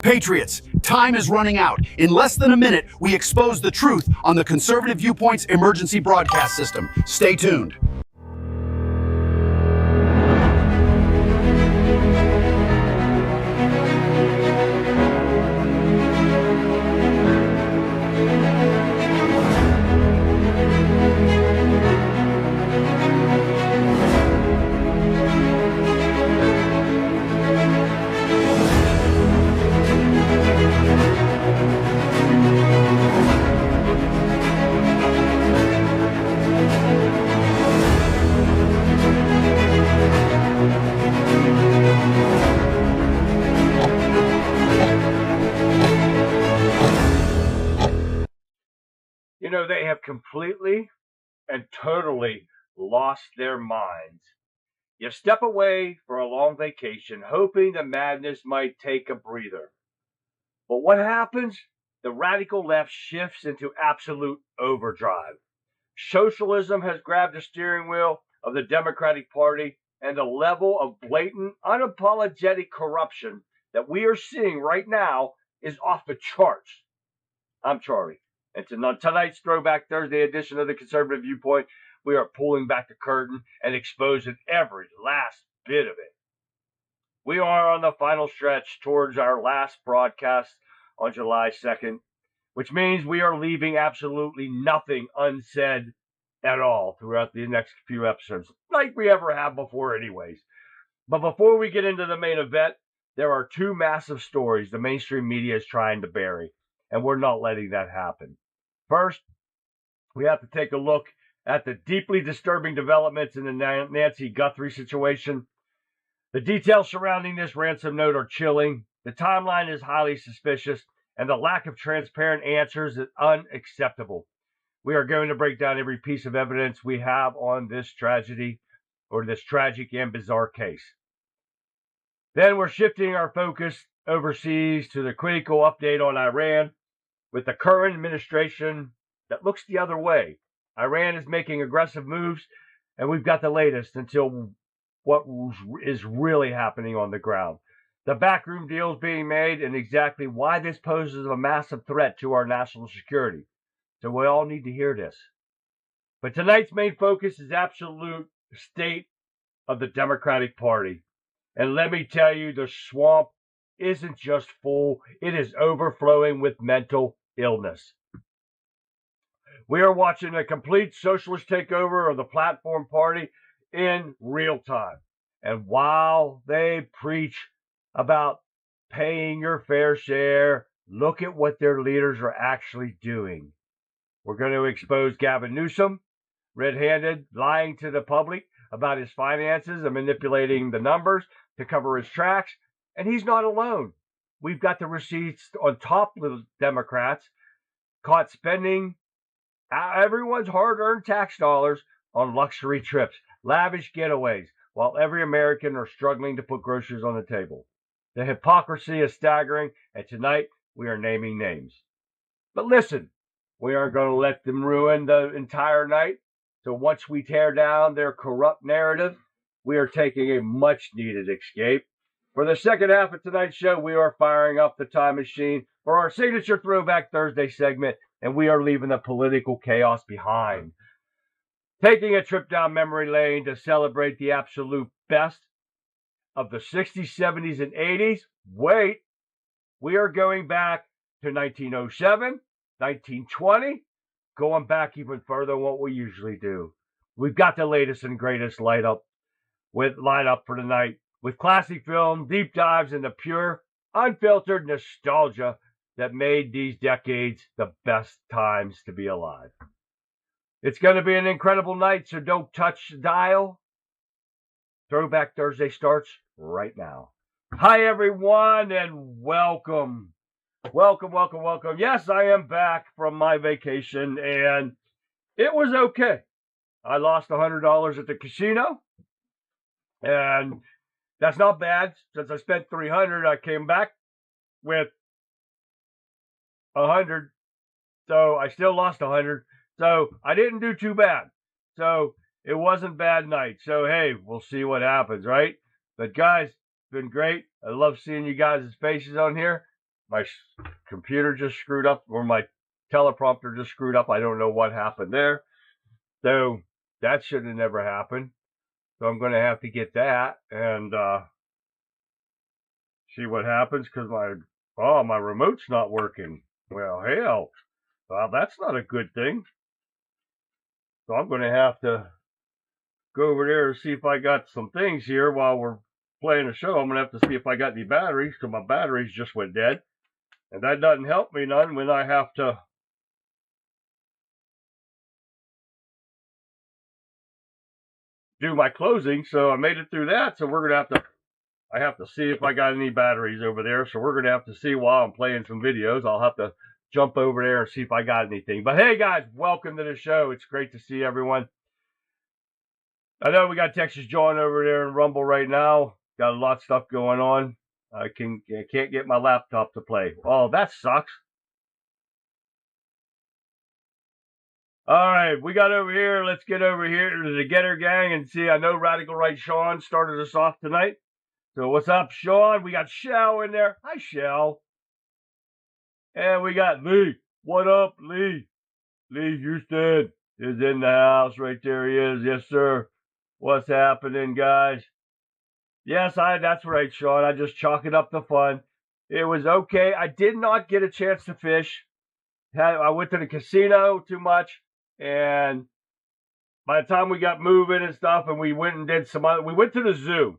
Patriots, time is running out. In less than a minute, we expose the truth on the Conservative Viewpoint's emergency broadcast system. Stay tuned. You know, they have completely and totally lost their minds. You step away for a long vacation, hoping the madness might take a breather. But what happens? The radical left shifts into absolute overdrive. Socialism has grabbed the steering wheel of the Democratic Party, and the level of blatant, unapologetic corruption that we are seeing right now is off the charts. I'm Charlie. And tonight's Throwback Thursday edition of the Conservative Viewpoint, we are pulling back the curtain and exposing every last bit of it. We are on the final stretch towards our last broadcast on July 2nd, which means we are leaving absolutely nothing unsaid at all throughout the next few episodes, like we ever have before anyways. But before we get into the main event, there are two massive stories the mainstream media is trying to bury, and we're not letting that happen. First, we have to take a look at the deeply disturbing developments in the Nancy Guthrie situation. The details surrounding this ransom note are chilling, the timeline is highly suspicious, and the lack of transparent answers is unacceptable. We are going to break down every piece of evidence we have on this tragedy, or this tragic and bizarre case. Then we're shifting our focus overseas to the critical update on Iran. With the current administration that looks the other way, Iran is making aggressive moves, and we've got the latest until what is really happening on the ground. The backroom deals being made and exactly why this poses a massive threat to our national security. So we all need to hear this. But tonight's main focus is absolute state of the Democratic Party. And let me tell you, the swamp isn't just full, it is overflowing with mental illness. We are watching a complete socialist takeover of the platform party in real time. And while they preach about paying your fair share, look at what their leaders are actually doing. We're going to expose Gavin Newsom, red-handed, lying to the public about his finances and manipulating the numbers to cover his tracks. And he's not alone. We've got the receipts on top of the Democrats caught spending everyone's hard-earned tax dollars on luxury trips, lavish getaways, while every American are struggling to put groceries on the table. The hypocrisy is staggering, and tonight we are naming names. But listen, we aren't going to let them ruin the entire night. So once we tear down their corrupt narrative, we are taking a much-needed escape. For the second half of tonight's show, we are firing up the time machine for our signature Throwback Thursday segment, and we are leaving the political chaos behind. Taking a trip down memory lane to celebrate the absolute best of the 60s, 70s, and 80s. Wait, we are going back to 1907, 1920, going back even further than what we usually do. We've got the latest and greatest lineup for tonight, with classic film deep dives into pure, unfiltered nostalgia that made these decades the best times to be alive. It's going to be an incredible night, so don't touch the dial. Throwback Thursday starts right now. Hi, everyone, and welcome. Welcome. Yes, I am back from my vacation, and it was okay. I lost $100 at the casino, and that's not bad. Since I spent $300, I came back with $100, so I still lost $100. So I didn't do too bad. So it wasn't a bad night. So hey, we'll see what happens, right? But guys, it's been great. I love seeing you guys' faces on here. my computer just screwed up, or my teleprompter just screwed up. I don't know what happened there. So that should have never happened. So I'm going to have to get that and see what happens, because my remote's not working. Well, hell, well, that's not a good thing. So I'm going to have to go over there and see if I got some things here while we're playing a show. I'm going to have to see if I got any batteries, because my batteries just went dead. And that doesn't help me none when I have to do my closing. So I made it through that. So we're going to I have to see if I got any batteries over there. So we're going to have to see while I'm playing some videos. I'll have to jump over there and see if I got anything. But hey, guys, welcome to the show. It's great to see everyone. I know we got Texas John over there in Rumble right now. Got a lot of stuff going on. I can't get my laptop to play. Oh, that sucks. All right, we got over here. Let's get over here to the Getter Gang and see. I know Radical Right Sean started us off tonight. So what's up, Sean? We got Shell in there. Hi, Shell. And we got Lee. What up, Lee? Lee Houston is in the house. Right there he is. Yes, sir. What's happening, guys? Yes, that's right, Sean. I just chalk it up to fun. It was okay. I did not get a chance to fish. I went to the casino too much, and by the time we got moving and stuff, and we went and did some other, we went to the zoo.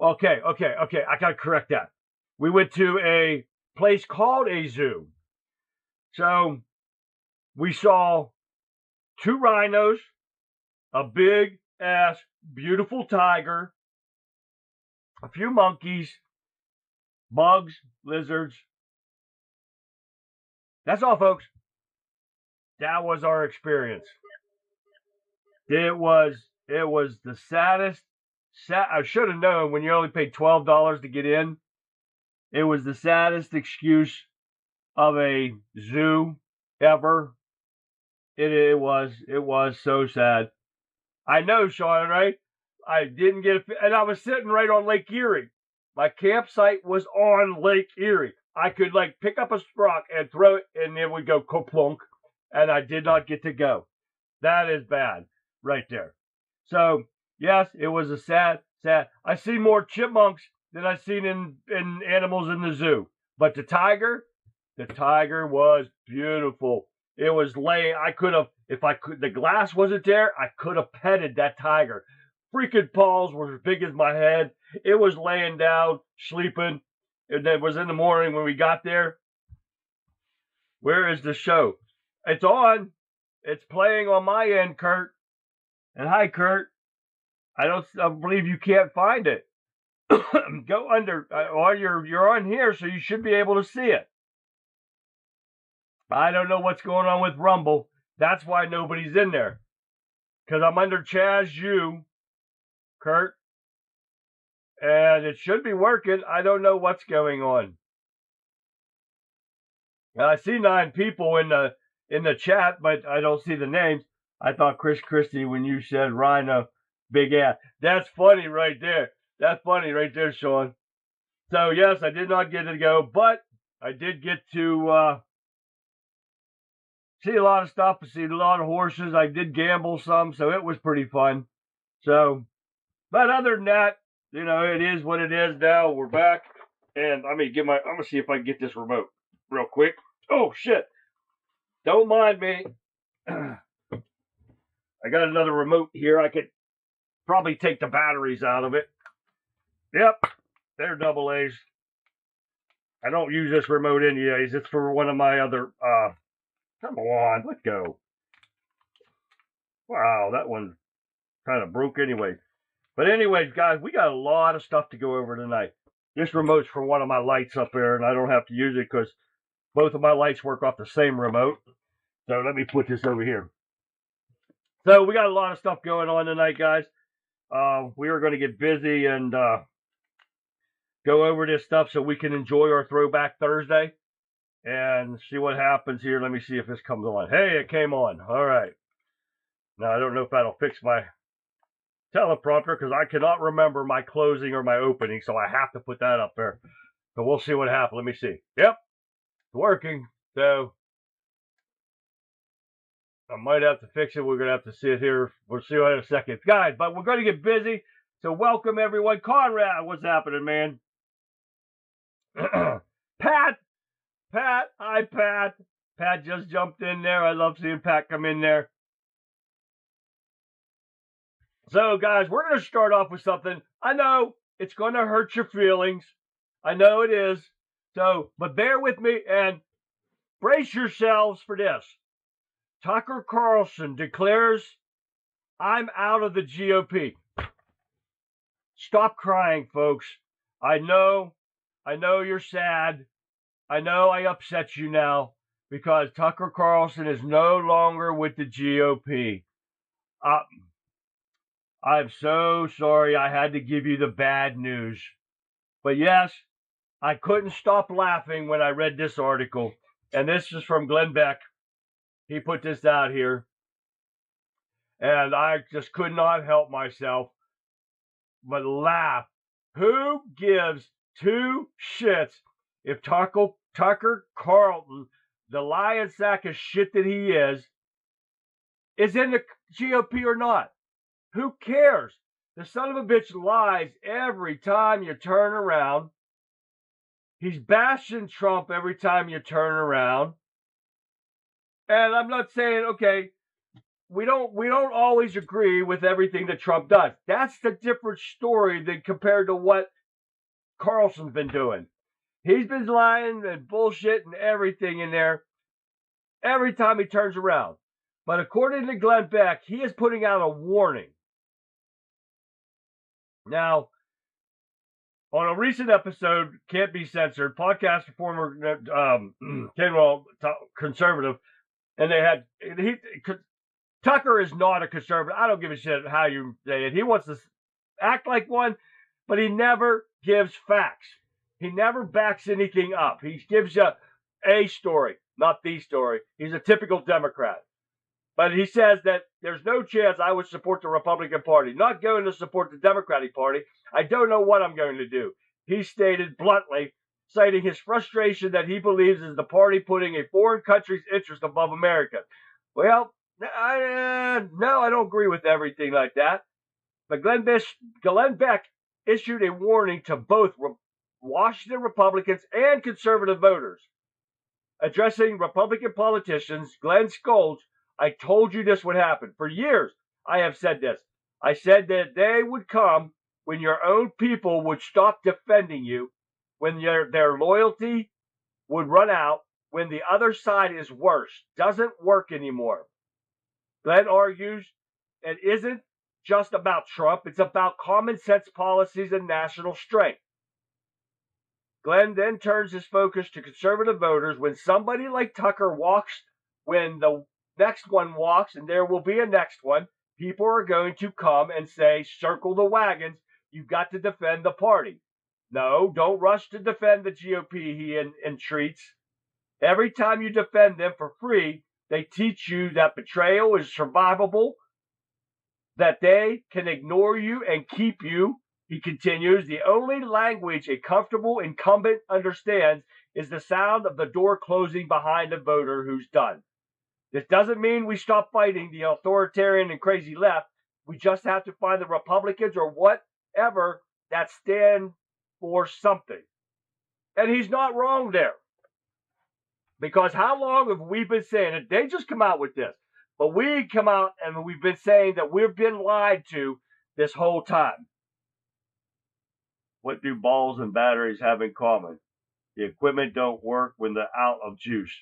Okay. I gotta correct that. We went to a place called a zoo. So we saw 2 rhinos, a big ass, beautiful tiger, a few monkeys, bugs, lizards. That's all, folks. That was our experience. It was the saddest. I should have known when you only paid $12 to get in. It was the saddest excuse of a zoo ever. It was so sad. I know, Sean, right? I didn't get and I was sitting right on Lake Erie. My campsite was on Lake Erie. I could pick up a rock and throw it, and it would go kaplunk, and I did not get to go. That is bad right there. So yes, it was a sad. I see more chipmunks than I've seen in animals in the zoo. But the tiger was beautiful. It was laying. I could have, if I could, the glass wasn't there, I could have petted that tiger. Freaking paws were as big as my head. It was laying down, sleeping. It was in the morning when we got there. Where is the show? It's on. It's playing on my end, Kurt. And hi, Kurt. I believe you can't find it. Go under, or you're on here, so you should be able to see it. I don't know what's going on with Rumble. That's why nobody's in there. Because I'm under Chaz U, Kurt. And it should be working. I don't know what's going on. Now, I see 9 people in the chat, but I don't see the names. I thought Chris Christie when you said Rhino, big ass. That's funny right there. That's funny right there, Sean. So yes, I did not get to go, but I did get to see a lot of stuff. I see a lot of horses. I did gamble some, so it was pretty fun. So, but other than that, it is what it is now. We're back, and I'm gonna see if I can get this remote real quick. Oh shit! Don't mind me. I got another remote here. I could probably take the batteries out of it. Yep, they're double A's. I don't use this remote anyways. It's for one of my other. Come on, let go. Wow, that one kind of broke anyway. But anyways, guys, we got a lot of stuff to go over tonight. This remote's for one of my lights up there, and I don't have to use it because both of my lights work off the same remote. So let me put this over here. So we got a lot of stuff going on tonight, guys. We are going to get busy and go over this stuff so we can enjoy our Throwback Thursday and see what happens here. Let me see if this comes on. Hey, it came on. All right. Now, I don't know if that'll fix my teleprompter because I cannot remember my closing or my opening, so I have to put that up there. So we'll see what happens. Let me see. Yep. working, so I might have to fix it. We're going to have to see it here. We'll see it in a second. Guys, but we're going to get busy. So welcome, everyone. Conrad, what's happening, man? Pat. Hi, Pat. Pat just jumped in there. I love seeing Pat come in there. So, guys, we're going to start off with something. I know it's going to hurt your feelings. I know it is. So, but bear with me and brace yourselves for this. Tucker Carlson declares, I'm out of the GOP. Stop crying, folks. I know you're sad. I know I upset you now because Tucker Carlson is no longer with the GOP. I'm so sorry I had to give you the bad news. But yes, I couldn't stop laughing when I read this article. And this is from Glenn Beck. He put this out here. And I just could not help myself but laugh. Who gives two shits if Tucker Carlson, the lion sack of shit that he is in the GOP or not? Who cares? The son of a bitch lies every time you turn around. He's bashing Trump every time you turn around. And I'm not saying, okay, we don't always agree with everything that Trump does. That's the different story than compared to what Carlson's been doing. He's been lying and bullshit and everything in there every time he turns around. But according to Glenn Beck, he is putting out a warning. Now, on a recent episode, Can't Be Censored, podcaster, former general conservative, and they had Tucker is not a conservative. I don't give a shit how you say it. He wants to act like one, but he never gives facts. He never backs anything up. He gives you a story, not the story. He's a typical Democrat. But he says that there's no chance I would support the Republican Party. Not going to support the Democratic Party. I don't know what I'm going to do. He stated bluntly, citing his frustration that he believes is the party putting a foreign country's interest above America. Well, no, I don't agree with everything like that. But Glenn Beck issued a warning to both Washington Republicans and conservative voters. Addressing Republican politicians, Glenn scolds, I told you this would happen. For years, I have said this. I said that they would come when your own people would stop defending you, when their loyalty would run out, when the other side is worse, doesn't work anymore. Glenn argues it isn't just about Trump. It's about common sense policies and national strength. Glenn then turns his focus to conservative voters. When somebody like Tucker walks, when the next one walks, and there will be a next one, people are going to come and say, circle the wagons. You've got to defend the party. No, don't rush to defend the GOP, he entreats. Every time you defend them for free, they teach you that betrayal is survivable, that they can ignore you and keep you. He continues, the only language a comfortable incumbent understands is the sound of the door closing behind a voter who's done. This doesn't mean we stop fighting the authoritarian and crazy left. We just have to find the Republicans or whatever that stand for something. And he's not wrong there. Because how long have we been saying it? They just come out with this. But we come out and we've been saying that we've been lied to this whole time. What do balls and batteries have in common? The equipment don't work when they're out of juice.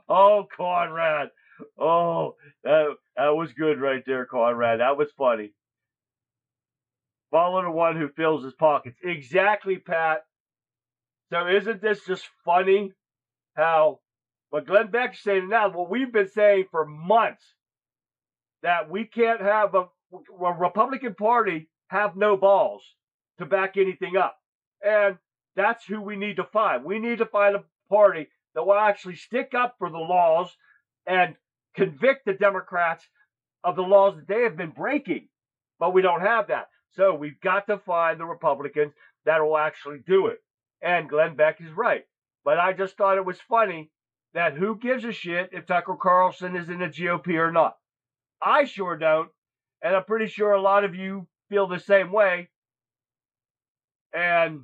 Oh, Conrad. Oh, that was good right there, Conrad. That was funny. Follow the one who fills his pockets. Exactly, Pat. So isn't this just funny how what Glenn Beck's saying now, what we've been saying for months, that we can't have a Republican Party have no balls to back anything up. And that's who we need to find. We need to find a party that will actually stick up for the laws and convict the Democrats of the laws that they have been breaking. But we don't have that. So we've got to find the Republicans that will actually do it. And Glenn Beck is right. But I just thought it was funny that who gives a shit if Tucker Carlson is in the GOP or not? I sure don't. And I'm pretty sure a lot of you feel the same way. And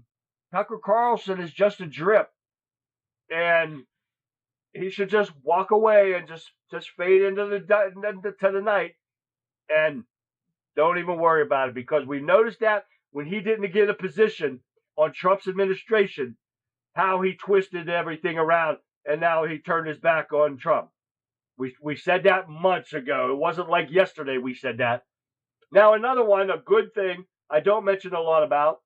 Tucker Carlson is just a drip. And he should just walk away and just fade into the night and don't even worry about it, because we noticed that when he didn't get a position on Trump's administration, how he twisted everything around, and now he turned his back on Trump. We said that months ago. It wasn't like yesterday we said that. Now, another one, a good thing I don't mention a lot about,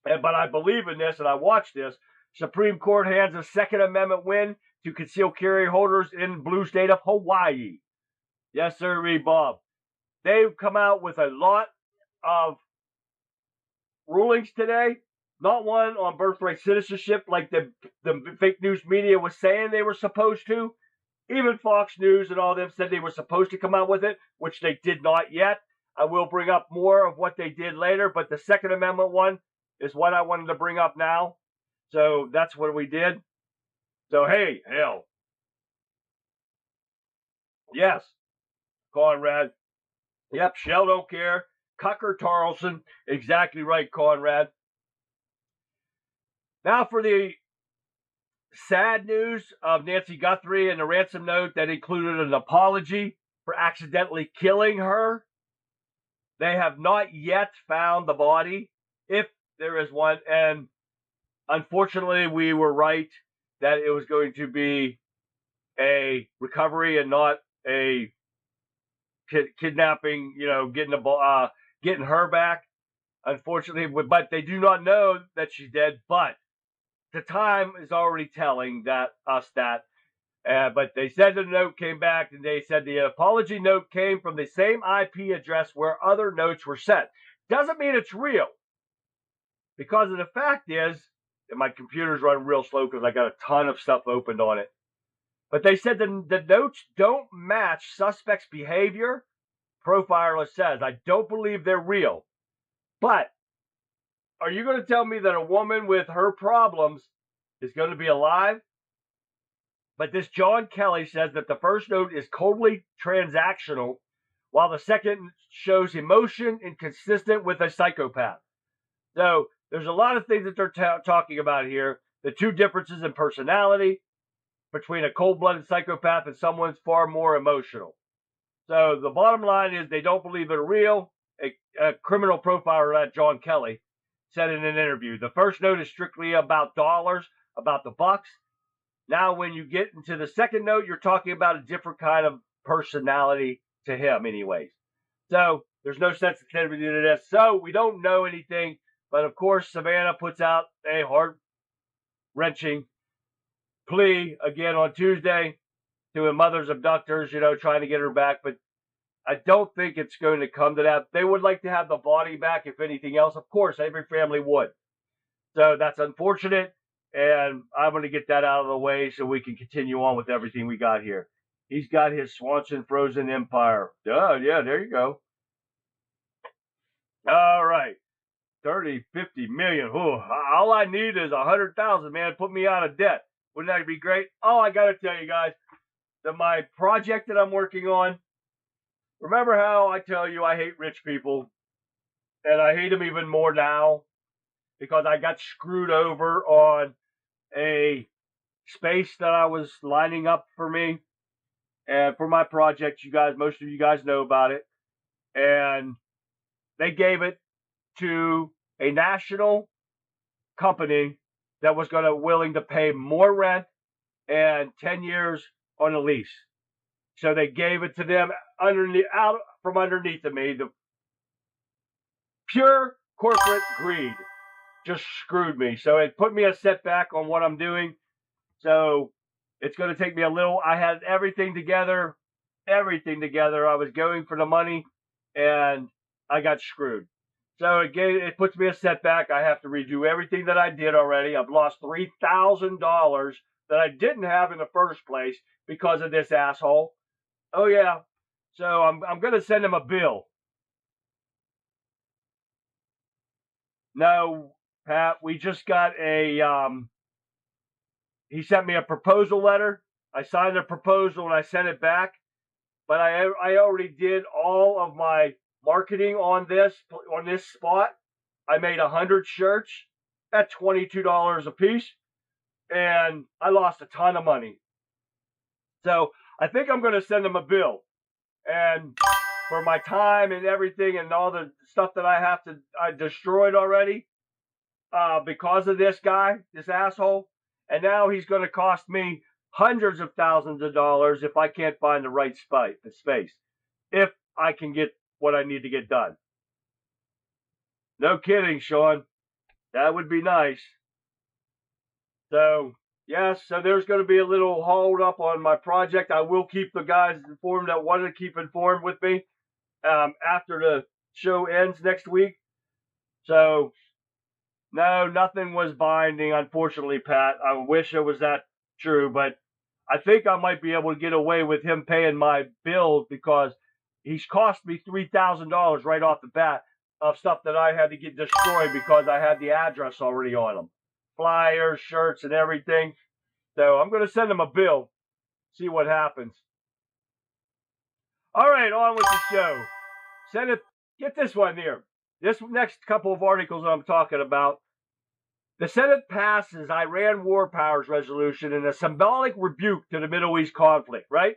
but I believe in this and I watched this. Supreme Court hands a Second Amendment win to concealed carry holders in blue state of Hawaii. Yes, sir, Bob. They've come out with a lot of rulings today. Not one on birthright citizenship like the fake news media was saying they were supposed to. Even Fox News and all them said they were supposed to come out with it, which they did not yet. I will bring up more of what they did later, but the Second Amendment one is what I wanted to bring up now. So that's what we did. So, hey, hell. Yes, Conrad. Yep, Shell don't care. Tucker Carlson. Exactly right, Conrad. Now for the sad news of Nancy Guthrie and the ransom note that included an apology for accidentally killing her. They have not yet found the body, if there is one. And unfortunately, we were right that it was going to be a recovery and not a kidnapping, getting her back. Unfortunately, but they do not know that she's dead. But the time is already telling us that. But they said the note came back, and they said the apology note came from the same IP address where other notes were sent. Doesn't mean it's real, because of the fact is, and my computer's running real slow because I got a ton of stuff opened on it. But they said the notes don't match suspect's behavior. Profiler says, I don't believe they're real. But are you going to tell me that a woman with her problems is going to be alive? But this John Kelly says that the first note is totally transactional, while the second shows emotion inconsistent with a psychopath. So there's a lot of things that they're talking about here. The two differences in personality between a cold-blooded psychopath and someone's far more emotional. So the bottom line is they don't believe they're real. A criminal profiler, John Kelly, said in an interview, the first note is strictly about dollars, about the bucks. Now, when you get into the second note, you're talking about a different kind of personality to him anyways. So there's no sensitivity to this. So we don't know anything. But of course, Savannah puts out a heart-wrenching plea again on Tuesday to a mother's abductors, trying to get her back. But I don't think it's going to come to that. They would like to have the body back, if anything else. Of course, every family would. So that's unfortunate. And I'm going to get that out of the way so we can continue on with everything we got here. He's got his Swanson Frozen Empire. Yeah, there you go. All right. 30, 50 million. Ooh, all I need is 100,000, man. Put me out of debt. Wouldn't that be great? Oh, I got to tell you guys, that my project that I'm working on, remember how I tell you I hate rich people? And I hate them even more now because I got screwed over on a space that I was lining up for me and for my project. Most of you guys know about it. And they gave it to a national company that was willing to pay more rent and 10 years on a lease. So they gave it to them out from underneath of me. The pure corporate greed just screwed me. So it put me a setback on what I'm doing. So it's going to take me a little. I had everything together. I was going for the money, and I got screwed. So it puts me a setback. I have to redo everything that I did already. I've lost $3,000 that I didn't have in the first place because of this asshole. Oh yeah. So I'm going to send him a bill. No, Pat, we just got a he sent me a proposal letter. I signed the proposal and I sent it back. But I already did all of my marketing on this spot. I made 100 shirts at $22 a piece, and I lost a ton of money. So I think I'm going to send them a bill, and for my time and everything and all the stuff that I destroyed already because of this guy, this asshole, and now he's going to cost me hundreds of thousands of dollars if I can't find the right space, if I can get what I need to get done. No kidding, Sean. That would be nice. So, yes, so there's going to be a little hold up on my project. I will keep the guys informed that want to keep informed with me after the show ends next week. So, no, nothing was binding, unfortunately, Pat. I wish it was that true, but I think I might be able to get away with him paying my bill because he's cost me $3,000 right off the bat of stuff that I had to get destroyed because I had the address already on them. Flyers, shirts, and everything. So I'm going to send him a bill, see what happens. All right, on with the show. Senate, get this one here. This next couple of articles I'm talking about. The Senate passes Iran war powers resolution in a symbolic rebuke to the Middle East conflict, right?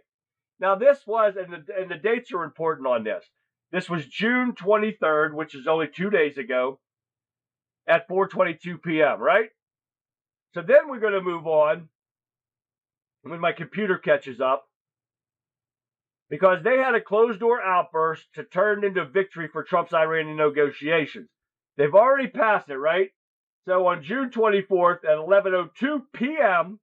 Now, this was, and the dates are important on this. This was June 23rd, which is only 2 days ago, at 4:22 p.m., right? So then we're going to move on when my computer catches up, because they had a closed-door outburst to turn into victory for Trump's Iranian negotiations. They've already passed it, right? So on June 24th at 11:02 p.m.,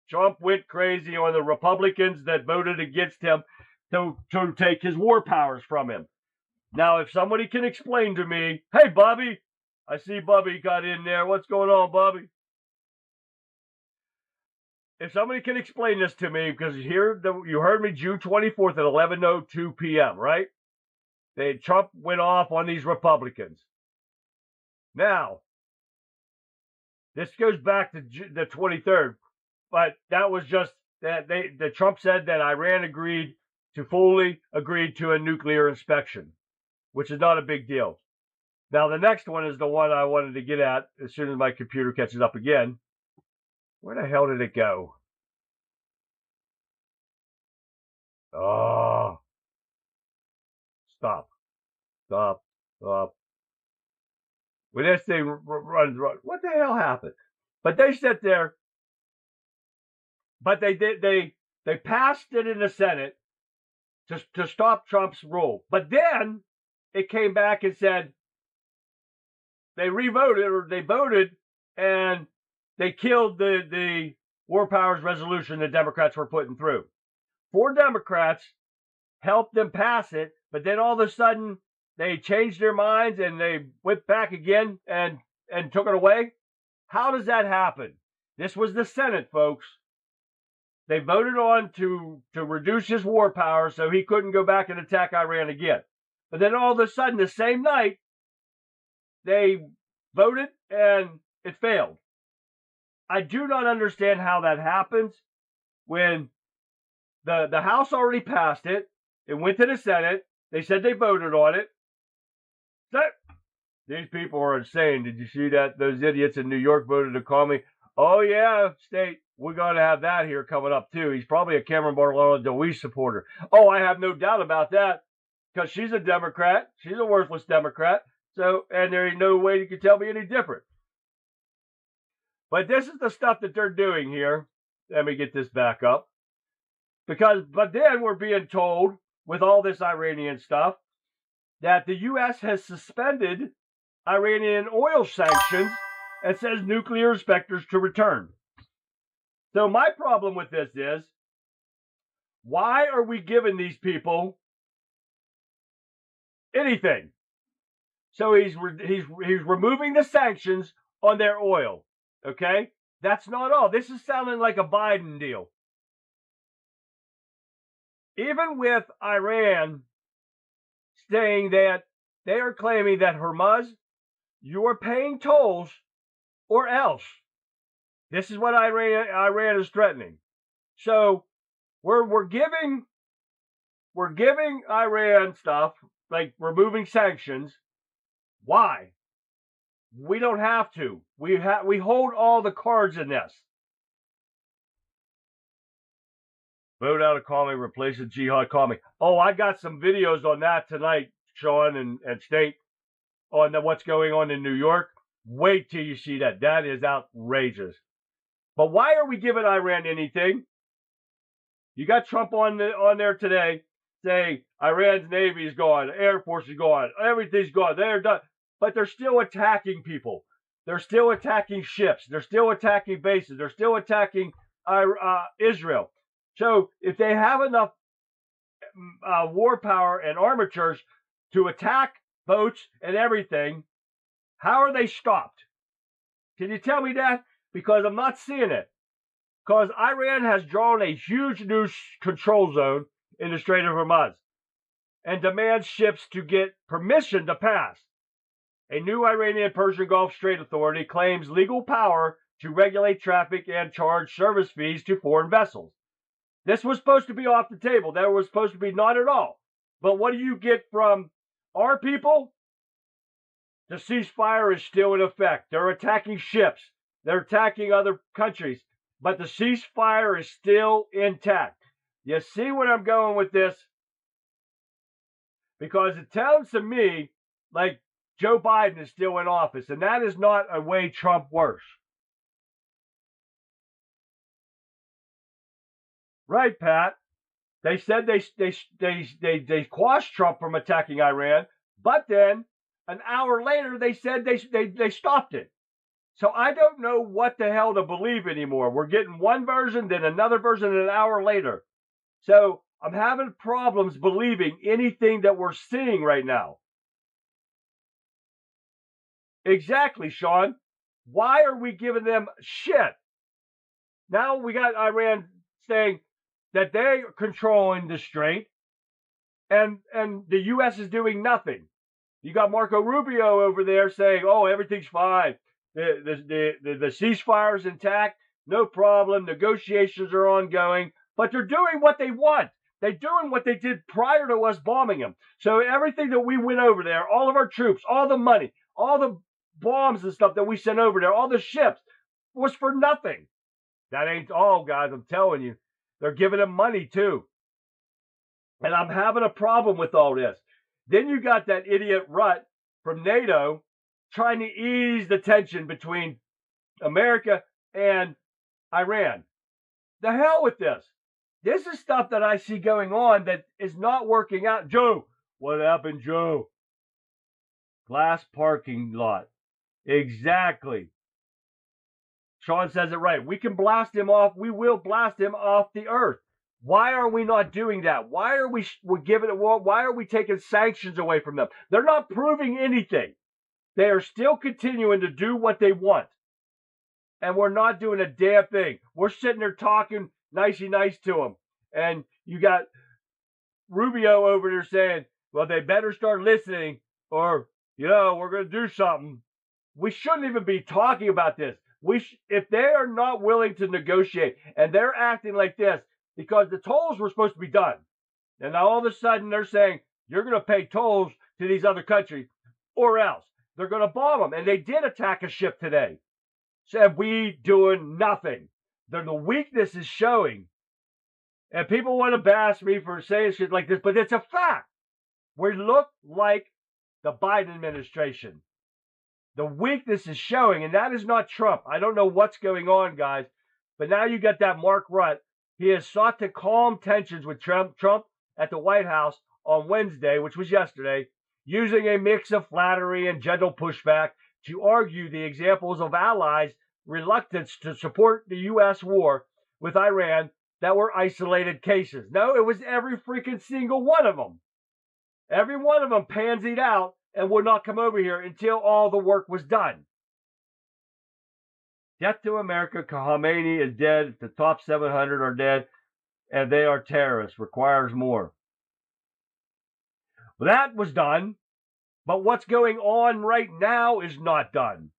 Trump went crazy on the Republicans that voted against him to take his war powers from him. Now, if somebody can explain to me, hey, Bobby, I see Bobby got in there. What's going on, Bobby? If somebody can explain this to me, because here you heard me June 24th at 11:02 p.m., right? Trump went off on these Republicans. Now, this goes back to the 23rd, but that was just that Trump said that Iran fully agreed to a nuclear inspection, which is not a big deal. Now, the next one is the one I wanted to get at as soon as my computer catches up again. Where the hell did it go? Oh, stop. When this thing runs, what the hell happened? But they sit there, but they passed it in the Senate to stop Trump's rule. But then it came back and said they voted and they killed the war powers resolution the Democrats were putting through. 4 Democrats helped them pass it, but then all of a sudden they changed their minds and they went back again and took it away. How does that happen? This was the Senate, folks. They voted on to reduce his war powers so he couldn't go back and attack Iran again. But then all of a sudden, the same night, they voted and it failed. I do not understand how that happens when the House already passed it. It went to the Senate. They said they voted on it. These people are insane. Did you see that? Those idiots in New York voted to call me. Oh, yeah, state. We're going to have that here coming up, too. He's probably a Cameron Barlow DeWeese supporter. Oh, I have no doubt about that, because she's a Democrat. She's a worthless Democrat. So, and there ain't no way you can tell me any different. But this is the stuff that they're doing here. Let me get this back up. But then we're being told, with all this Iranian stuff, that the U.S. has suspended Iranian oil sanctions and says nuclear inspectors to return. So my problem with this is, why are we giving these people anything? So he's removing the sanctions on their oil. Okay? That's not all. This is sounding like a Biden deal. Even with Iran saying that they are claiming that Hormuz, you are paying tolls or else. This is what Iran is threatening. So we're giving Iran stuff, like removing sanctions. Why? We don't have to. We hold all the cards in this. Vote out economy, replace the jihad economy. Oh, I got some videos on that tonight, Sean and State, on what's going on in New York. Wait till you see that. That is outrageous. But why are we giving Iran anything? You got Trump on there today saying Iran's Navy is gone, Air Force is gone, everything's gone, they're done. But they're still attacking people. They're still attacking ships. They're still attacking bases. They're still attacking Israel. So if they have enough war power and armatures to attack boats and everything, how are they stopped? Can you tell me that? Because I'm not seeing it. Because Iran has drawn a huge new control zone in the Strait of Hormuz and demands ships to get permission to pass. A new Iranian Persian Gulf Strait Authority claims legal power to regulate traffic and charge service fees to foreign vessels. This was supposed to be off the table. There was supposed to be not at all. But what do you get from our people? The ceasefire is still in effect. They're attacking ships. They're attacking other countries. But the ceasefire is still intact. You see where I'm going with this? Because it sounds to me like Joe Biden is still in office, and that is not a way Trump works. Right, Pat? They said they quashed Trump from attacking Iran, but then an hour later they said they stopped it. So I don't know what the hell to believe anymore. We're getting one version, then another version an hour later. So I'm having problems believing anything that we're seeing right now. Exactly, Sean. Why are we giving them shit? Now we got Iran saying that they're controlling the strait, and the U.S. is doing nothing. You got Marco Rubio over there saying, "Oh, everything's fine. The ceasefire is intact, no problem. Negotiations are ongoing, but they're doing what they want. They're doing what they did prior to us bombing them. So everything that we went over there, all of our troops, all the money, all the bombs and stuff that we sent over there, all the ships, was for nothing. That ain't all, guys. I'm telling you, they're giving them money too. And I'm having a problem with all this. Then you got that idiot Rutt from NATO trying to ease the tension between America and Iran. The hell with this. This is stuff that I see going on that is not working out. Joe, what happened, Joe? Glass parking lot. Exactly. Sean says it right. We can blast him off. We will blast him off the earth. Why are we not doing that? Why are we why are we taking sanctions away from them? They're not proving anything. They are still continuing to do what they want. And we're not doing a damn thing. We're sitting there talking nicey nice to them. And you got Rubio over there saying, well, they better start listening or, we're going to do something. We shouldn't even be talking about this. If they are not willing to negotiate and they're acting like this, because the tolls were supposed to be done. And now all of a sudden they're saying, you're going to pay tolls to these other countries or else. They're going to bomb them. And they did attack a ship today. Said we doing nothing. The weakness is showing. And people want to bash me for saying shit like this, but it's a fact. We look like the Biden administration. The weakness is showing, and that is not Trump. I don't know what's going on, guys. But now you got that Mark Rutt. He has sought to calm tensions with Trump at the White House on Wednesday, which was yesterday, using a mix of flattery and gentle pushback to argue the examples of allies' reluctance to support the U.S. war with Iran that were isolated cases. No, it was every freaking single one of them. Every one of them pansied out and would not come over here until all the work was done. Death to America, Khamenei is dead, the top 700 are dead, and they are terrorists, requires more. Well, that was done, but what's going on right now is not done.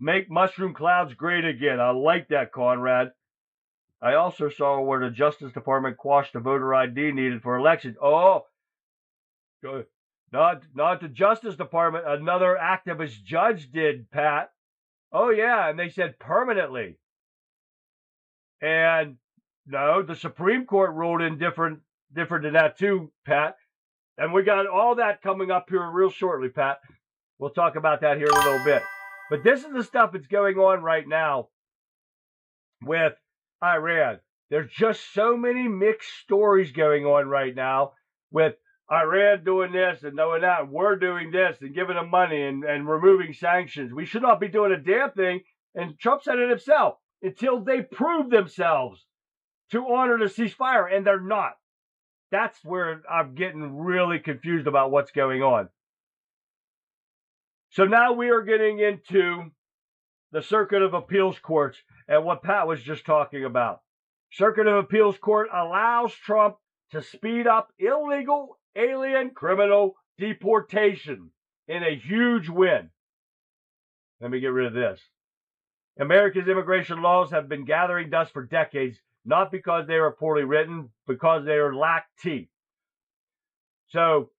make mushroom clouds great again. I like that, Conrad. I also saw where the Justice Department quashed the voter ID needed for elections. Oh, not the Justice Department. Another activist judge did, Pat. Oh, yeah, and they said permanently. And no, the Supreme Court ruled in different than that too, Pat. And we got all that coming up here real shortly, Pat. We'll talk about that here in a little bit. But this is the stuff that's going on right now with Iran. There's just so many mixed stories going on right now with Iran doing this and doing that. We're doing this and giving them money and removing sanctions. We should not be doing a damn thing. And Trump said it himself, until they prove themselves to honor the ceasefire. And they're not. That's where I'm getting really confused about what's going on. So now we are getting into the Circuit of Appeals courts and what Pat was just talking about. Circuit of Appeals Court allows Trump to speed up illegal alien criminal deportation in a huge win. Let me get rid of this. America's immigration laws have been gathering dust for decades, not because they are poorly written, because they are lack teeth. So,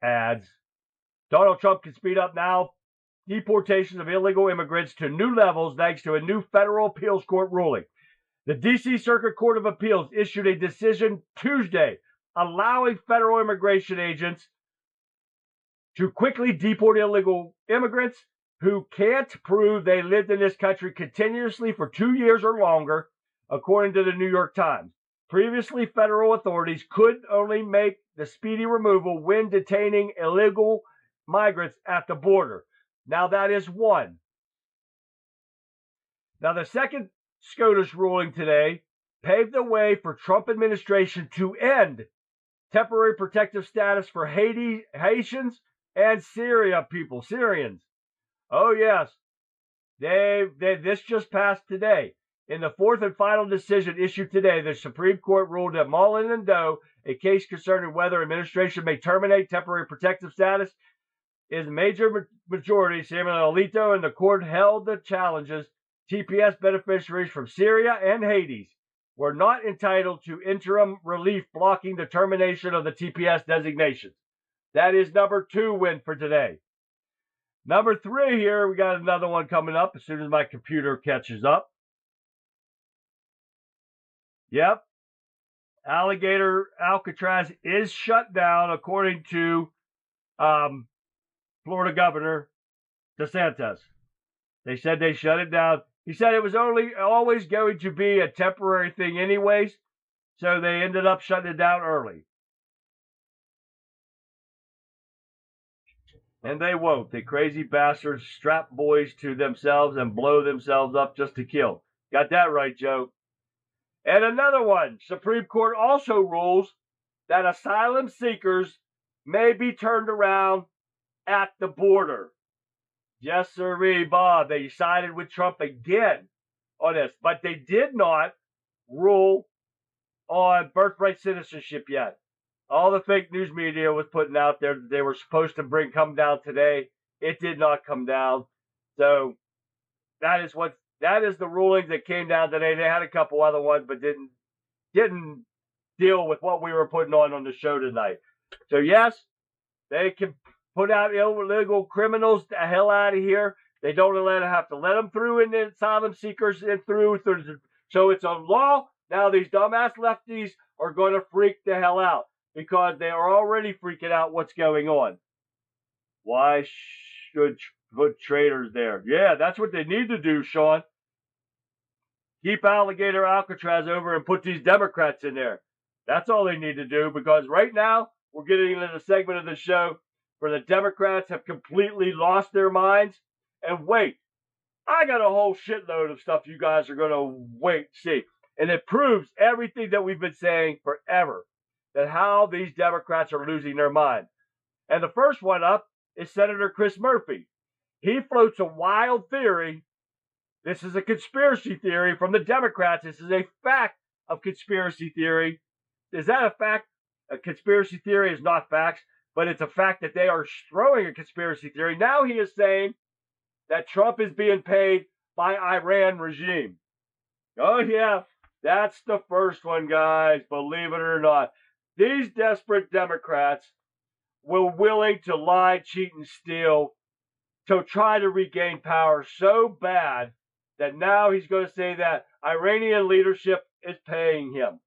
ads. Donald Trump can speed up now deportations of illegal immigrants to new levels thanks to a new federal appeals court ruling. The D.C. Circuit Court of Appeals issued a decision Tuesday allowing federal immigration agents to quickly deport illegal immigrants who can't prove they lived in this country continuously for 2 years or longer, according to the New York Times. Previously, federal authorities could only make the speedy removal when detaining illegal migrants at the border. Now that is one. Now the second SCOTUS ruling today paved the way for Trump administration to end temporary protective status for Haitians and Syrians. Oh yes, this just passed today. In the fourth and final decision issued today, the Supreme Court ruled that Mullen and Doe, a case concerning whether administration may terminate temporary protective status, is major majority. Samuel Alito and the court held the challenges. TPS beneficiaries from Syria and Haiti were not entitled to interim relief, blocking the termination of the TPS designations. That is number 2 win for today. Number 3 here, we got another one coming up as soon as my computer catches up. Yep. Alligator Alcatraz is shut down, according to Florida Governor DeSantis. They said they shut it down. He said it was always going to be a temporary thing anyways, so they ended up shutting it down early. And they won't. The crazy bastards strap boys to themselves and blow themselves up just to kill. Got that right, Joe. And another one. Supreme Court also rules that asylum seekers may be turned around at the border. Yes, sirree, Bob. They sided with Trump again on this, but they did not rule on birthright citizenship yet. All the fake news media was putting out there that they were supposed to come down today. It did not come down. So that is the ruling that came down today. They had a couple other ones, but didn't deal with what we were putting on the show tonight. So yes, they can put out illegal criminals the hell out of here. They don't have to let them through, and the asylum seekers and through. So it's a law. Now these dumbass lefties are going to freak the hell out because they are already freaking out what's going on. Why should put traitors there? Yeah, that's what they need to do, Sean. Keep Alligator Alcatraz over and put these Democrats in there. That's all they need to do, because right now we're getting into the segment of the show where the Democrats have completely lost their minds. And wait, I got a whole shitload of stuff you guys are going to wait to see. And it proves everything that we've been saying forever, that how these Democrats are losing their mind. And the first one up is Senator Chris Murphy. He floats a wild theory. This is a conspiracy theory from the Democrats. This is a fact of conspiracy theory. Is that a fact? A conspiracy theory is not facts. but it's a fact that they are throwing a conspiracy theory. Now he is saying that Trump is being paid by Iran regime. Oh yeah, that's the first one, guys, believe it or not. These desperate Democrats were willing to lie, cheat, and steal to try to regain power so bad that now he's going to say that Iranian leadership is paying him.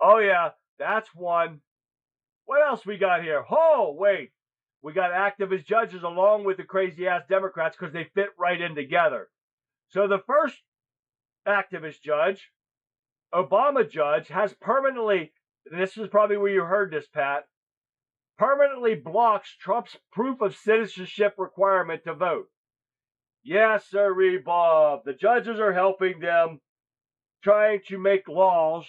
Oh yeah, that's one. What else we got here? Oh, wait. We got activist judges along with the crazy-ass Democrats because they fit right in together. So the first activist judge, Obama judge, has permanently, and this is probably where you heard this, Pat, permanently blocks Trump's proof of citizenship requirement to vote. Yes, sirree, Bob. The judges are helping them trying to make laws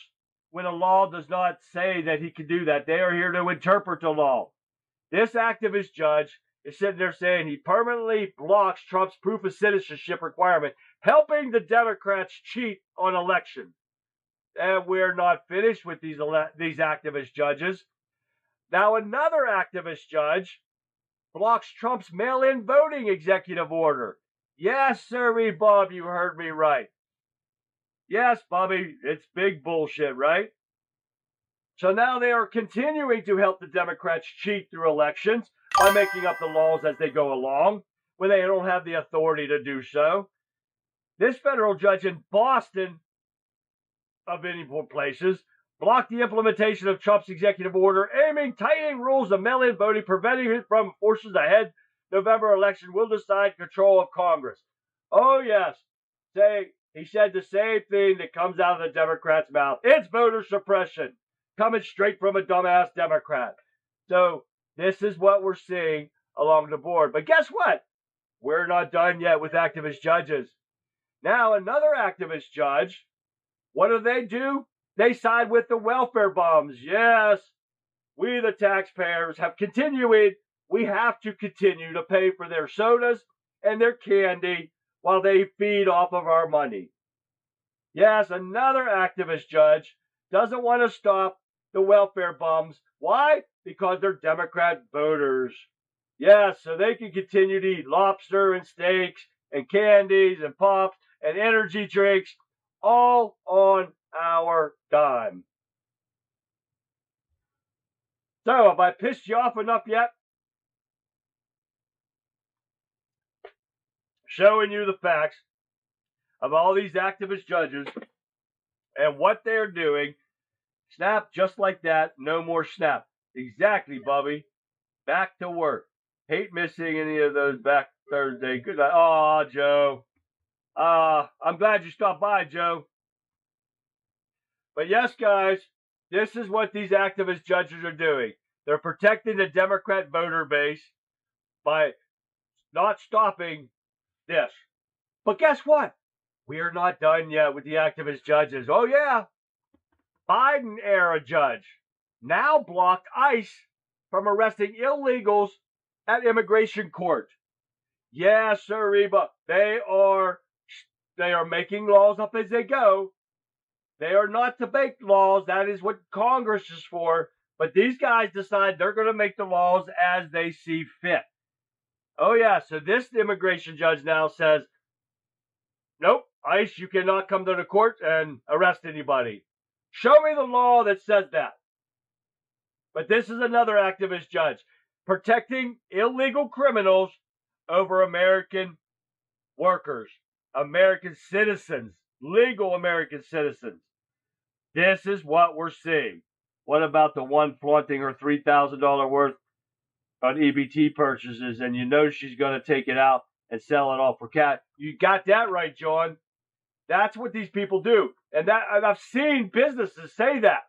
when a law does not say that he can do that. They are here to interpret the law. This activist judge is sitting there saying he permanently blocks Trump's proof of citizenship requirement, helping the Democrats cheat on elections. And we're not finished with these activist judges. Now, another activist judge blocks Trump's mail-in voting executive order. Yes, sirree, Bob, you heard me right. Yes, Bobby, it's big bullshit, right? So now they are continuing to help the Democrats cheat through elections by making up the laws as they go along when they don't have the authority to do so. This federal judge in Boston, of any more places, blocked the implementation of Trump's executive order aiming tightening rules of mail-in voting, preventing it from forces ahead November election will decide control of Congress. Oh, yes. He said the same thing that comes out of the Democrats' mouth. It's voter suppression, coming straight from a dumbass Democrat. So this is what we're seeing along the board. But guess what? We're not done yet with activist judges. Now, another activist judge, what do? They side with the welfare bums. Yes, we, the taxpayers, we have to continue to pay for their sodas and their candy while they feed off of our money. Yes, another activist judge doesn't want to stop the welfare bums. Why? Because they're Democrat voters. Yes, so they can continue to eat lobster and steaks and candies and pops and energy drinks all on our dime. So, have I pissed you off enough yet? Showing you the facts of all these activist judges and what they're doing. Snap just like that. No more snap. Exactly, Bubby. Back to work. Hate missing any of those back Thursday. Good night. Aw, Joe. I'm glad you stopped by, Joe. But yes, guys, this is what these activist judges are doing. They're protecting the Democrat voter base by not stopping this. But guess what? We are not done yet with the activist judges. Oh, yeah. Biden-era judge now blocked ICE from arresting illegals at immigration court. Yes, sir, Reba. They are making laws up as they go. They are not to make laws. That is what Congress is for. But these guys decide they're going to make the laws as they see fit. Oh, yeah. So this immigration judge now says, nope, ICE, you cannot come to the court and arrest anybody. Show me the law that says that. But this is another activist judge protecting illegal criminals over American workers, American citizens, legal American citizens. This is what we're seeing. What about the one flaunting her $3,000 worth on EBT purchases, and you know she's going to take it out and sell it off for cash? You got that right, John. That's what these people do. And I've seen businesses say that.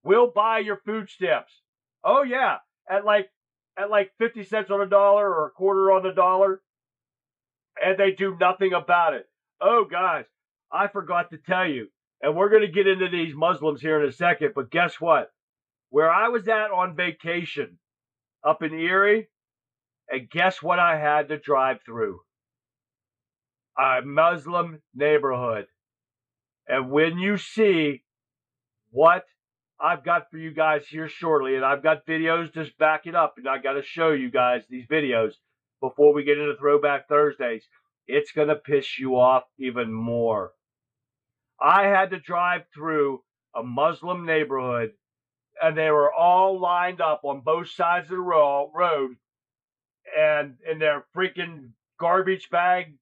We'll buy your food stamps. Oh, yeah. At like 50 cents on the dollar or a quarter on the dollar. And they do nothing about it. Oh, guys, I forgot to tell you. And we're going to get into these Muslims here in a second. But guess what? Where I was at on vacation up in Erie, and guess what I had to drive through? A Muslim neighborhood. And when you see what I've got for you guys here shortly, and I've got videos just back it up, and I got to show you guys these videos before we get into Throwback Thursdays. It's going to piss you off even more. I had to drive through a Muslim neighborhood, and they were all lined up on both sides of the road, and in their freaking garbage bags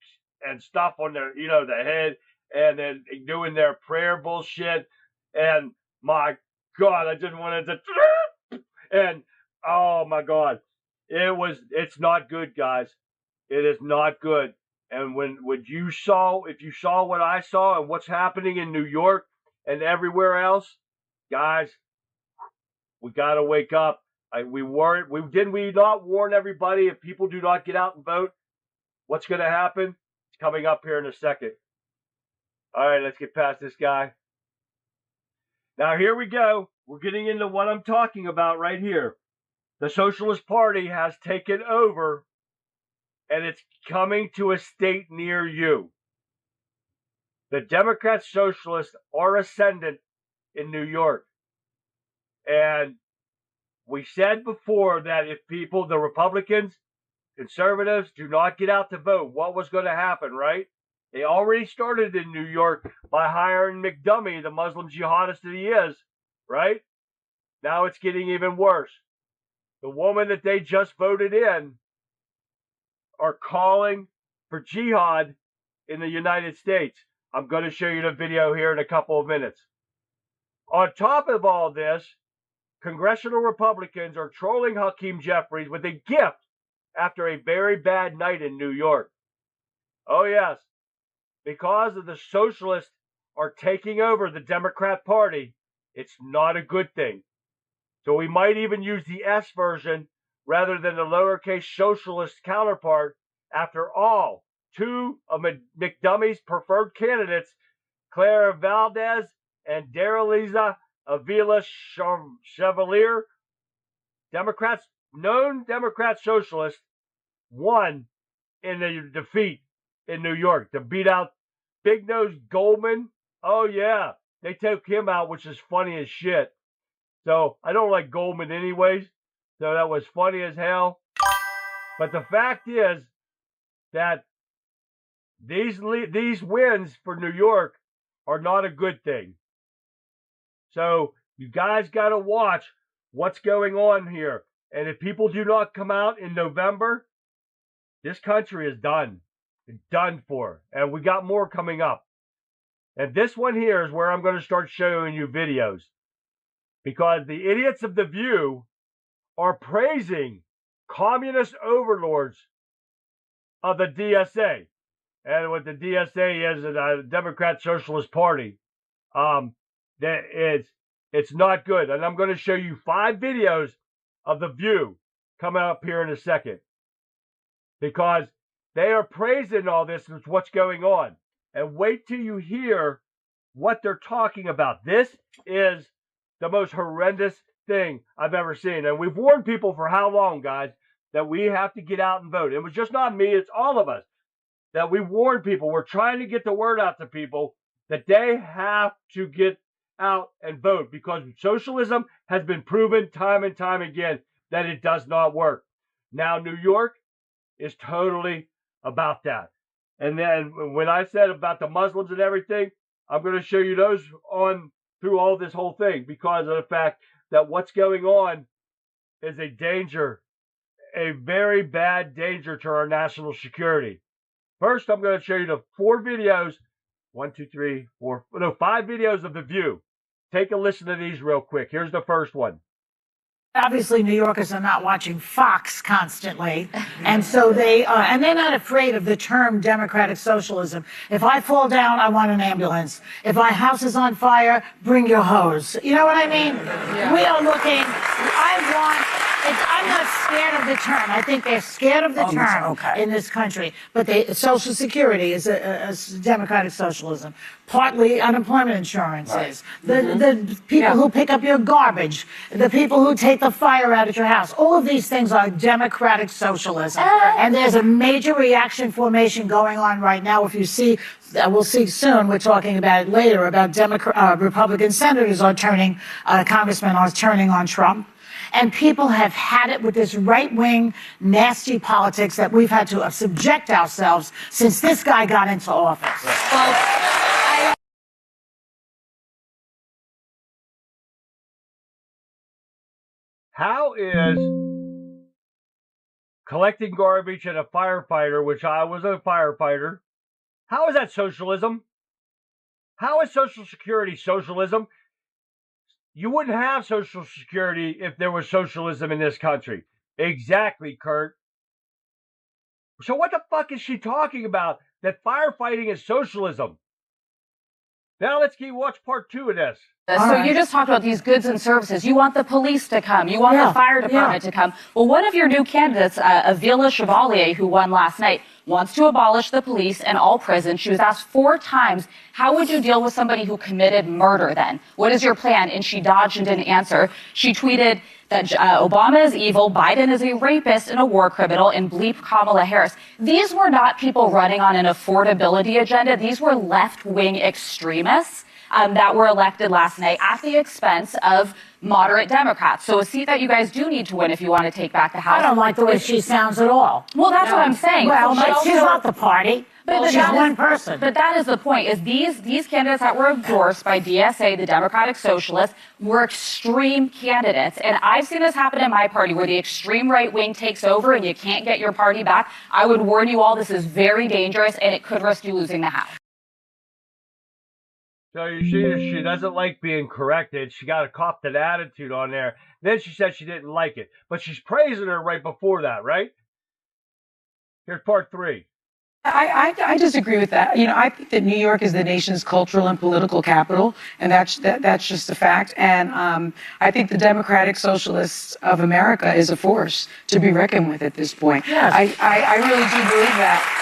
and stuff on their, the head, and then doing their prayer bullshit. And my God, I just wanted to, and oh my God, it's not good, guys. It is not good. And if you saw what I saw and what's happening in New York and everywhere else, guys, we got to wake up. Did we not warn everybody if people do not get out and vote, what's going to happen? It's coming up here in a second. All right, let's get past this guy. Now, here we go. We're getting into what I'm talking about right here. The Socialist Party has taken over, and it's coming to a state near you. The Democrat Socialists are ascendant in New York. And we said before that if the Republicans, conservatives, do not get out to vote, what was going to happen, right? They already started in New York by hiring McDummy, the Muslim jihadist that he is, right? Now it's getting even worse. The woman that they just voted in are calling for jihad in the United States. I'm going to show you the video here in a couple of minutes. On top of all this, congressional Republicans are trolling Hakeem Jeffries with a gift after a very bad night in New York. Oh, yes. Because of the socialists are taking over the Democrat Party, it's not a good thing. So we might even use the S version rather than the lowercase socialist counterpart. After all, two of McDummy's preferred candidates, Clara Valdez and Daraliza Avila Chevalier, known Democrat socialists, won in the defeat in New York to beat out Big Nose Goldman. Oh, yeah. They took him out, which is funny as shit. So I don't like Goldman anyways. So that was funny as hell. But the fact is that these wins for New York are not a good thing. So you guys got to watch what's going on here. And if people do not come out in November, this country is done. It's done for. And we got more coming up. And this one here is where I'm going to start showing you videos. Because the idiots of The View are praising communist overlords of the DSA. And what the DSA is, the Democrat Socialist Party, it's not good. And I'm going to show you 5 videos of The View coming up here in a second. Because they are praising all this and what's going on. And wait till you hear what they're talking about. This is the most horrendous thing I've ever seen. And we've warned people for how long, guys, that we have to get out and vote. It was just not me, it's all of us. That we warn people. We're trying to get the word out to people that they have to get out and vote, because socialism has been proven time and time again that it does not work. Now, New York is totally about that. And then when I said about the Muslims and everything, I'm going to show you those on through all this whole thing, because of the fact that what's going on is a danger, a very bad danger to our national security. First, I'm going to show you the 5 videos of The View. Take a listen to these real quick. Here's the first one. Obviously, New Yorkers are not watching Fox constantly, and so they're not afraid of the term democratic socialism. If I fall down, I want an ambulance. If my house is on fire, bring your hose. You know what I mean? Yeah. We are looking, I want I'm not scared of the term. I think they're scared of the term in this country. But Social Security is a democratic socialism. Partly unemployment insurance is. The people who pick up your garbage, the people who take the fire out at your house, all of these things are democratic socialism. And there's a major reaction formation going on right now. If you see, we'll see soon, we're talking about it later, about Republican senators are turning, congressmen are turning on Trump. And people have had it with this right-wing, nasty politics that we've had to subject ourselves since this guy got into office. Well, how is collecting garbage and a firefighter, which I was a firefighter, how is that socialism? How is Social Security socialism? You wouldn't have Social Security if there was socialism in this country. Exactly, Kurt. So what the fuck is she talking about? That firefighting is socialism. Now let's watch part 2 of this. So you just talked about these goods and services. You want the police to come. You want the fire department to come. Well, one of your new candidates, Avila Chevalier, who won last night, wants to abolish the police and all prisons. She was asked 4 times, how would you deal with somebody who committed murder then? What is your plan? And she dodged and didn't answer. She tweeted that Obama is evil, Biden is a rapist and a war criminal, and bleep Kamala Harris. These were not people running on an affordability agenda. These were left-wing extremists that were elected last night at the expense of moderate Democrats. So a seat that you guys do need to win if you want to take back the House. I don't like the way she sounds at all. Well, that's what I'm saying. Well, but she's not the party. But she's one person. But that is the point, is these candidates that were endorsed by DSA, the Democratic Socialists, were extreme candidates. And I've seen this happen in my party, where the extreme right wing takes over and you can't get your party back. I would warn you all, this is very dangerous and it could risk you losing the House. So she doesn't like being corrected. She got a copped attitude on there. Then she said she didn't like it. But she's praising her right before that, right? Here's part 3. I disagree with that. You know, I think that New York is the nation's cultural and political capital, and that's just a fact. And I think the Democratic Socialists of America is a force to be reckoned with at this point. Yes. I really do believe that.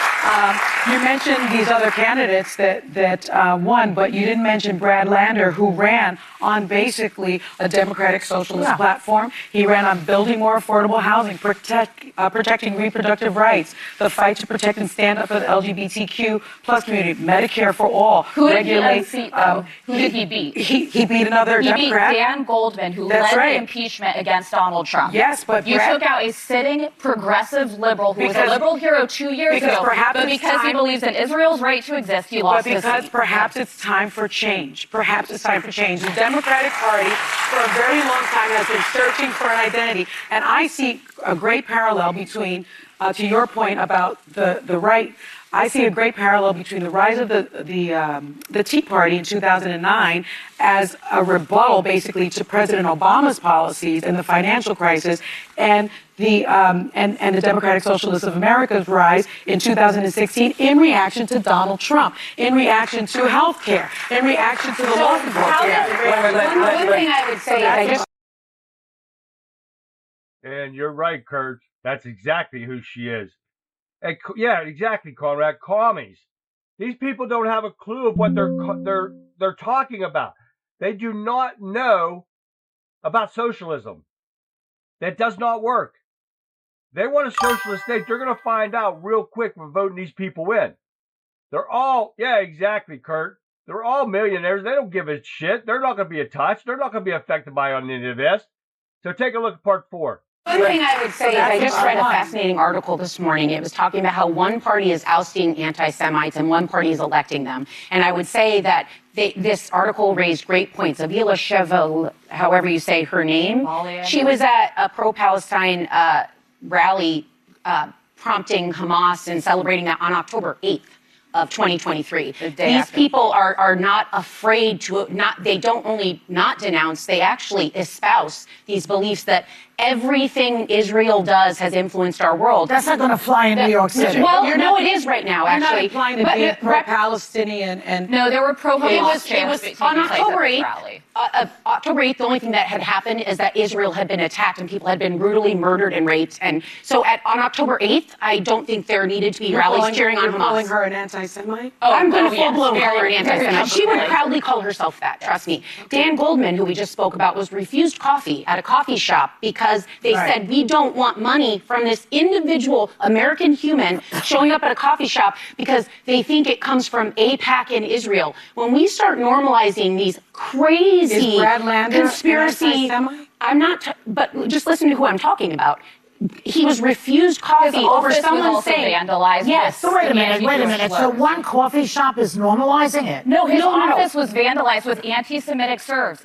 You mentioned these other candidates that won, but you didn't mention Brad Lander, who ran on basically a Democratic Socialist platform. He ran on building more affordable housing, protecting reproductive rights, the fight to protect and stand up for the LGBTQ plus community, Medicare for all. Who did he unseat, though? Who did he beat? He beat another Democrat. He beat Dan Goldman, who led the impeachment against Donald Trump. Yes, but you took out a sitting progressive liberal who was a liberal hero 2 years ago. But because he believes in Israel's right to exist, he lost his seat. But because perhaps it's time for change. Perhaps it's time for change. The Democratic Party, for a very long time, has been searching for an identity. And I see a great parallel between, to your point about the right, I see a great parallel between the rise of the Tea Party in 2009 as a rebuttal, basically, to President Obama's policies and the financial crisis, and the Democratic Socialists of America's rise in 2016 in reaction to Donald Trump, in reaction to health care, in reaction to the loss of health care. One thing I would say is and you're right, Kurt. That's exactly who she is. And yeah, exactly, Conrad. Commies. These people don't have a clue of what they're talking about. They do not know about socialism. That does not work. They want a socialist state. They're going to find out real quick when voting these people in. They're all, yeah, exactly, Kurt. They're all millionaires. They don't give a shit. They're not going to be touched. They're not going to be affected by any of this. So take a look at part 4. One thing I would say is I just read a fascinating article this morning. It was talking about how one party is ousting anti-Semites and one party is electing them. And I would say that this article raised great points. Avila Chevalier, however you say her name, she was at a pro-Palestine rally prompting Hamas and celebrating that on October 8th. Of 2023. These people are not afraid to they don't only not denounce, they actually espouse these beliefs that everything Israel does has influenced our world. That's not going to fly in New York City. Well, no, it is right now, actually. You're not implying to be pro-Palestinian and... No, there were pro-Hamas It was on October 8th. October 8th, the only thing that had happened is that Israel had been attacked and people had been brutally murdered and raped. And so on October 8th, I don't think there needed to be rallies cheering on Hamas. You're calling her an anti-Semite? Oh, I'm going to full-blown call her an anti-Semite. She would proudly call herself that, trust me. Dan Goldman, who we just spoke about, was refused coffee at a coffee shop because they said, we don't want money from this individual American human showing up at a coffee shop because they think it comes from AIPAC in Israel. When we start normalizing these crazy conspiracy, I'm not, but just listen to who I'm talking about. He was refused coffee over someone saying, vandalized. Yes. So wait a minute. So one coffee shop is normalizing it? No, his office was vandalized with anti-Semitic slurs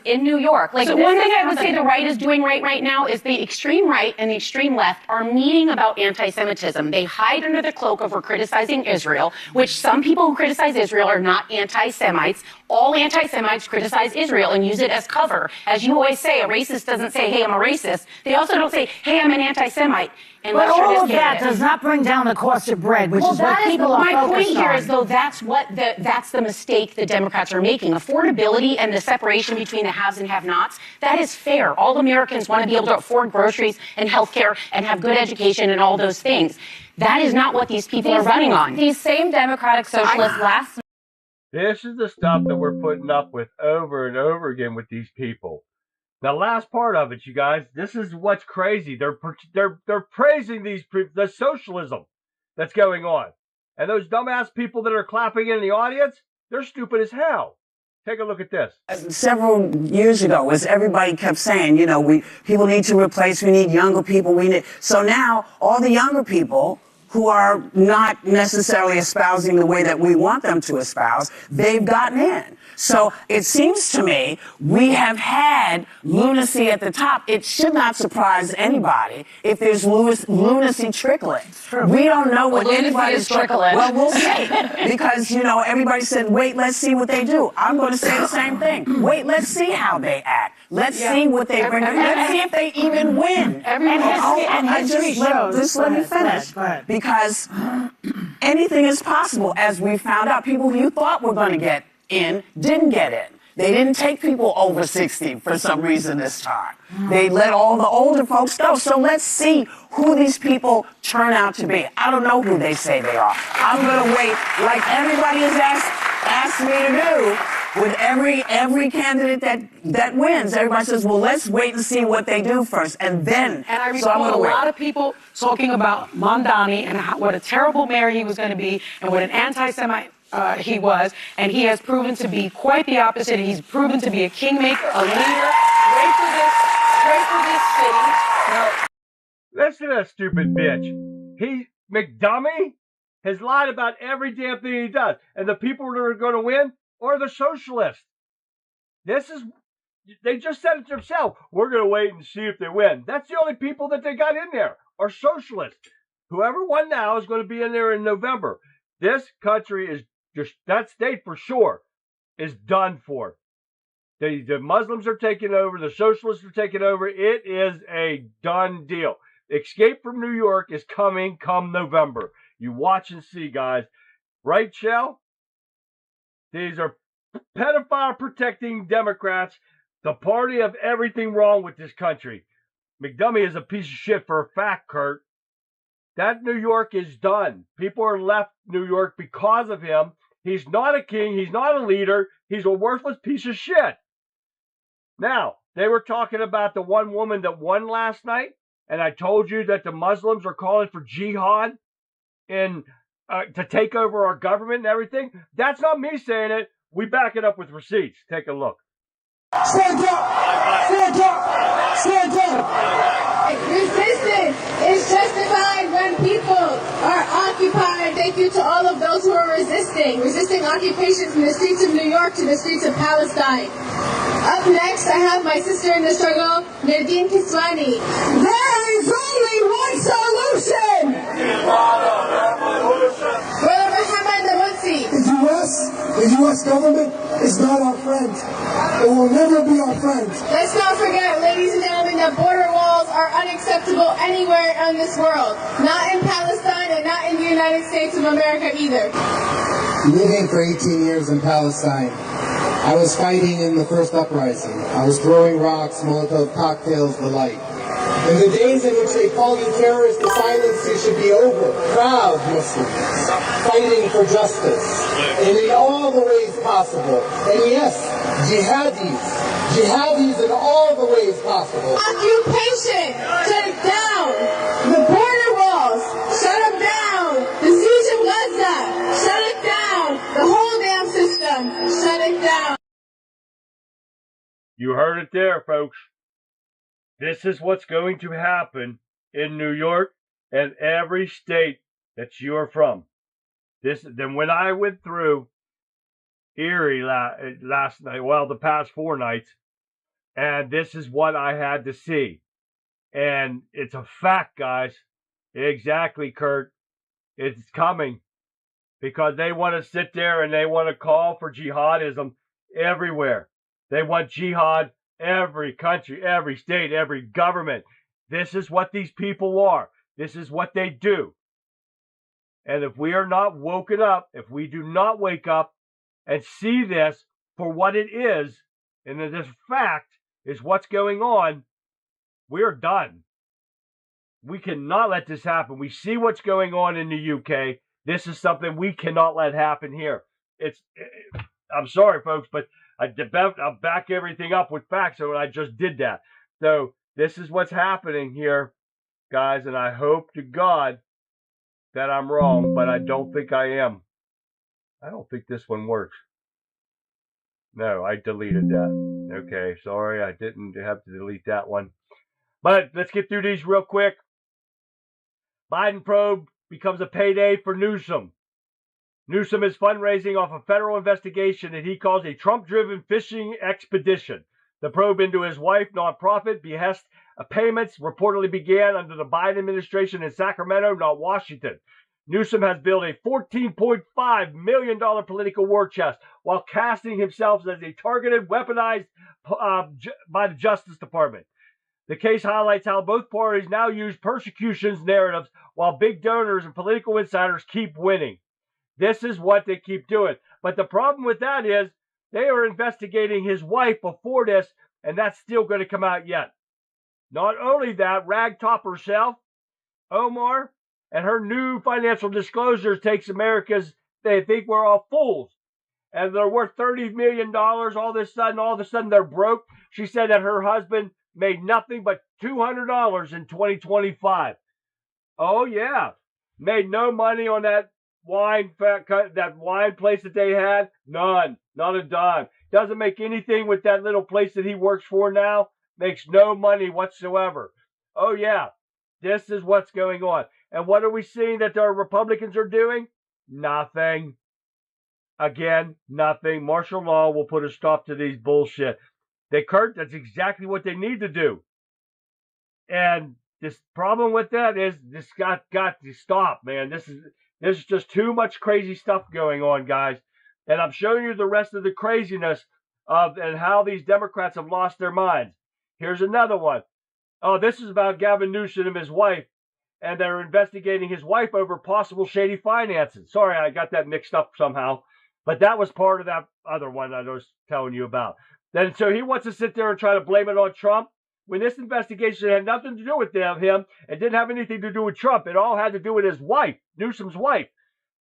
in New York. Like, so one thing I would say the right is doing right now is the extreme right and the extreme left are meeting about anti-Semitism. They hide under the cloak of we're criticizing Israel, which some people who criticize Israel are not anti-Semites. All anti-Semites criticize Israel and use it as cover. As you always say, a racist doesn't say, hey, I'm a racist. They also don't say, hey, I'm an anti-Semite. But all of that does not bring down the cost of bread, which is what people are focused on. My point here is, though, that's the mistake the Democrats are making. Affordability and the separation between the haves and have-nots, that is fair. All Americans want to be able to afford groceries and health care and have good education and all those things. That is not what these people are running on. These same Democratic socialists last. This is the stuff that we're putting up with over and over again with these people. The last part of it, you guys, this is what's crazy. They're praising the socialism that's going on. And those dumbass people that are clapping in the audience, they're stupid as hell. Take a look at this. Several years ago, as everybody kept saying, people need to replace, we need younger people, so now all the younger people who are not necessarily espousing the way that we want them to espouse, they've gotten in. So it seems to me we have had lunacy at the top. It should not surprise anybody if there's lunacy trickling. We don't know what anybody's trickling. Well, we'll see. Because, everybody said, wait, let's see what they do. I'm going to say the same thing. Wait, let's see how they act. Let's see what they bring. Let's see if they even win. Just let me finish. Because anything is possible, as we found out. People who you thought were going to get in didn't get in. They didn't take people over 60 for some reason this time. They let all the older folks go. So let's see who these people turn out to be. I don't know who they say they are. I'm going to wait, like everybody has asked me to do with every candidate that wins. Everybody says, well, let's wait and see what they do first. And then, I recall a lot of people talking about Mondani and what a terrible mayor he was going to be and what an anti-Semite he was, and he has proven to be quite the opposite. He's proven to be a kingmaker, a leader, great for this city. Now, listen to that stupid bitch. McDummy has lied about every damn thing he does, and the people that are going to win are the socialists. They just said it themselves. We're going to wait and see if they win. That's the only people that they got in there are socialists. Whoever won now is going to be in there in November. This country is that state for sure is done for. The Muslims are taking over. The socialists are taking over. It is a done deal. Escape from New York is coming come November. You watch and see, guys. Right, Shell? These are pedophile protecting Democrats, the party of everything wrong with this country. McDummy is a piece of shit for a fact, Kurt. That New York is done. People are left New York because of him. He's not a king. He's not a leader. He's a worthless piece of shit. Now, they were talking about the one woman that won last night, and I told you that the Muslims are calling for jihad to take over our government and everything. That's not me saying it. We back it up with receipts. Take a look. Stand up! Stand up! Stand up! Resistance is justified when people are occupied. Thank you to all of those who are resisting occupation from the streets of New York to the streets of Palestine. Up next, I have my sister in the struggle, Nadine Kiswani. There is only one solution! Brother Mohammed Mutsi. The U.S. government is not our friend. It will never be our friend. Let's not forget, ladies and gentlemen, that border walls are unacceptable anywhere in this world. Not in Palestine and not in the United States of America either. Living for 18 years in Palestine, I was fighting in the first uprising. I was throwing rocks, Molotov cocktails, the like. In the days in which they called you terrorists, the silence should be over. Proud Muslims, fighting for justice, and in all the ways possible. And yes, jihadis in all the ways possible. Occupation, shut it down. The border walls, shut them down. The siege of Gaza, shut it down. The whole damn system, shut it down. You heard it there, folks. This is what's going to happen in New York and every state that you are from. Then when I went through Erie last night, well, the past 4 nights, and this is what I had to see. And it's a fact, guys. Exactly, Kurt. It's coming. Because they want to sit there and they want to call for jihadism everywhere. They want jihad every country, every state, every government. This is what these people are. This is what they do. And if we are not woken up, if we do not wake up and see this for what it is, and this fact is what's going on, we're done. We cannot let this happen. We see what's going on in the UK. This is something we cannot let happen here. I'm sorry, folks, but I'll back everything up with facts, and I just did that. So this is what's happening here, guys, and I hope to God that I'm wrong, but I don't think I am. I don't think this one works. No, I deleted that. Okay, sorry, I didn't have to delete that one. But let's get through these real quick. Biden probe becomes a payday for Newsom. Newsom is fundraising off a federal investigation that he calls a Trump-driven fishing expedition. The probe into his wife, nonprofit, behest payments reportedly began under the Biden administration in Sacramento, not Washington. Newsom has built a $14.5 million political war chest while casting himself as a targeted, weaponized by the Justice Department. The case highlights how both parties now use persecutions narratives while big donors and political insiders keep winning. This is what they keep doing. But the problem with that is they are investigating his wife before this, and that's still going to come out yet. Not only that, Ragtop herself, Omar, and her new financial disclosures takes America's, they think we're all fools. And they're worth $30 million. All of a sudden they're broke. She said that her husband made nothing but $200 in 2025. Oh, yeah. Made no money on that wine place that they had. None. Not a dime. Doesn't make anything with that little place that he works for now. Makes no money whatsoever. Oh, yeah. This is what's going on. And what are we seeing that our Republicans are doing? Nothing. Again, nothing. Martial law will put a stop to these bullshit. Kurt, that's exactly what they need to do. And this problem with that is this got to stop, man. There's just too much crazy stuff going on, guys. And I'm showing you the rest of the craziness and how these Democrats have lost their minds. Here's another one. Oh, this is about Gavin Newsom and his wife. And they're investigating his wife over possible shady finances. Sorry, I got that mixed up somehow. But that was part of that other one I was telling you about. Then, so he wants to sit there and try to blame it on Trump when this investigation had nothing to do with him and didn't have anything to do with Trump. It all had to do with his wife, Newsom's wife.